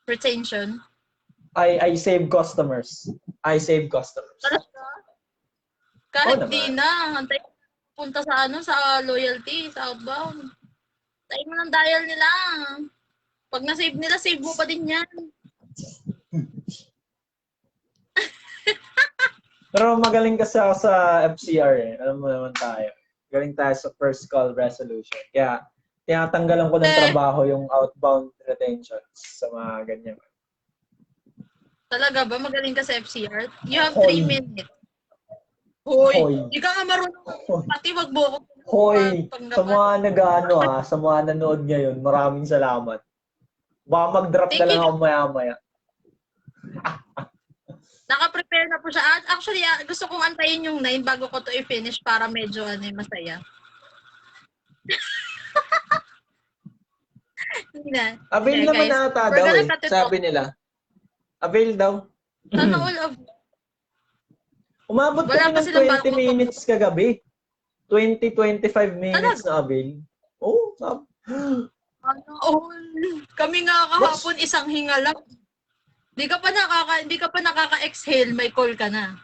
Retention? I save customers. Talaga? Kahit di na. Antay punta sa loyalty, sa outbound. Tayo mo ng dial nila. Pag na-save nila, save mo pa din yan. Pero magaling kasi ako sa FCR Alam mo naman tayo. Galing tayo sa first call resolution. Kaya, tinatanggalan ko ng trabaho yung outbound retentions sa mga ganyan. Talaga ba? Magaling ka sa FCR? You have 3 minutes. Hoy. Hindi ka nga marunong. Pati wag mo ako Hoy, Pag sa naman. mga sa mga nanood ngayon, maraming salamat. Baka mag-drop na Thank lang you. ako maya-maya. Naka-prepare na po siya. Actually, gusto kong antayin yung 9 bago ko to i-finish para medyo masaya. Hindi na. Avail Okay, naman guys. ata We're daw gonna eh. cut it off. Sabi nila. Avail daw. Sana all of... Umabot Wala kami pa ng silang 20 balak minutes magpabukas. kagabi. 20-25 minutes Talaga. na avail. Oh, sabi. Ano, kami nga Bas, kahapon isang hinga lang. Hindi ka pa nakaka-exhale, may call ka na.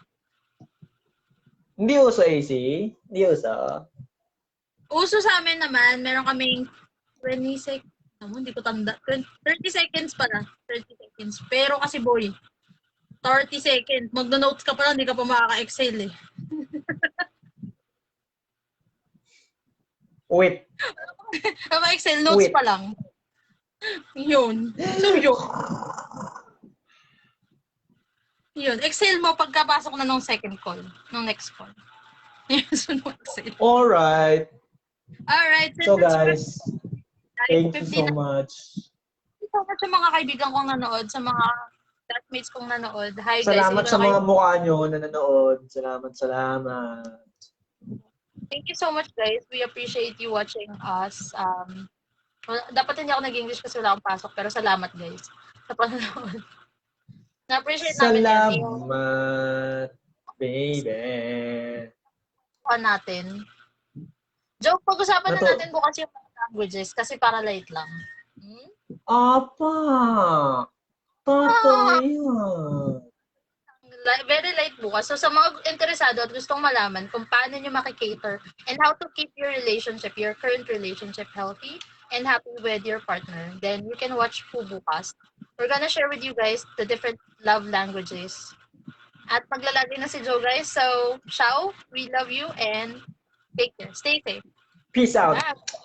hindi uso AC. Hindi uso. Uso sa amin naman, meron kaming 20 seconds. Hindi ko tanda. 30 seconds pala. 30 seconds. Pero kasi boy, 30 seconds. Magno-notes ka pa lang, hindi ka pa makaka-exhale eh. Wait. Excel notes Wait. pa lang. Yun. So yun. Yun. Excel mo pagkapasok na nung second call. Nung next call. Yun. So nung Excel. Alright. Alright. So guys, thank you 15 so na. much. Thank you so much sa mga kaibigan kong nanood, sa mga classmates kong nanood. Hi guys, Salamat hindi ko sa na kayo... mga mukha nyo na nanonood. Salamat. Thank you so much guys. We appreciate you watching us. Dapat hindi ako nag-English kasi wala akong pasok, pero salamat guys sa panonood. Na-appreciate namin yan. Salamat, baby. Natin. Joke, pag-usapan na Nato, natin bukas yung languages kasi para light lang. Hmm? apa, totoo yan. Very light bukas. So sa mga interesado at gustong malaman kung paano nyo makikater and how to keep your current relationship healthy and happy with your partner, then you can watch po bukas. We're gonna share with you guys the different love languages. At maglalagay na si Joe guys. So, ciao, we love you and take care. Stay safe. Peace out. Bye.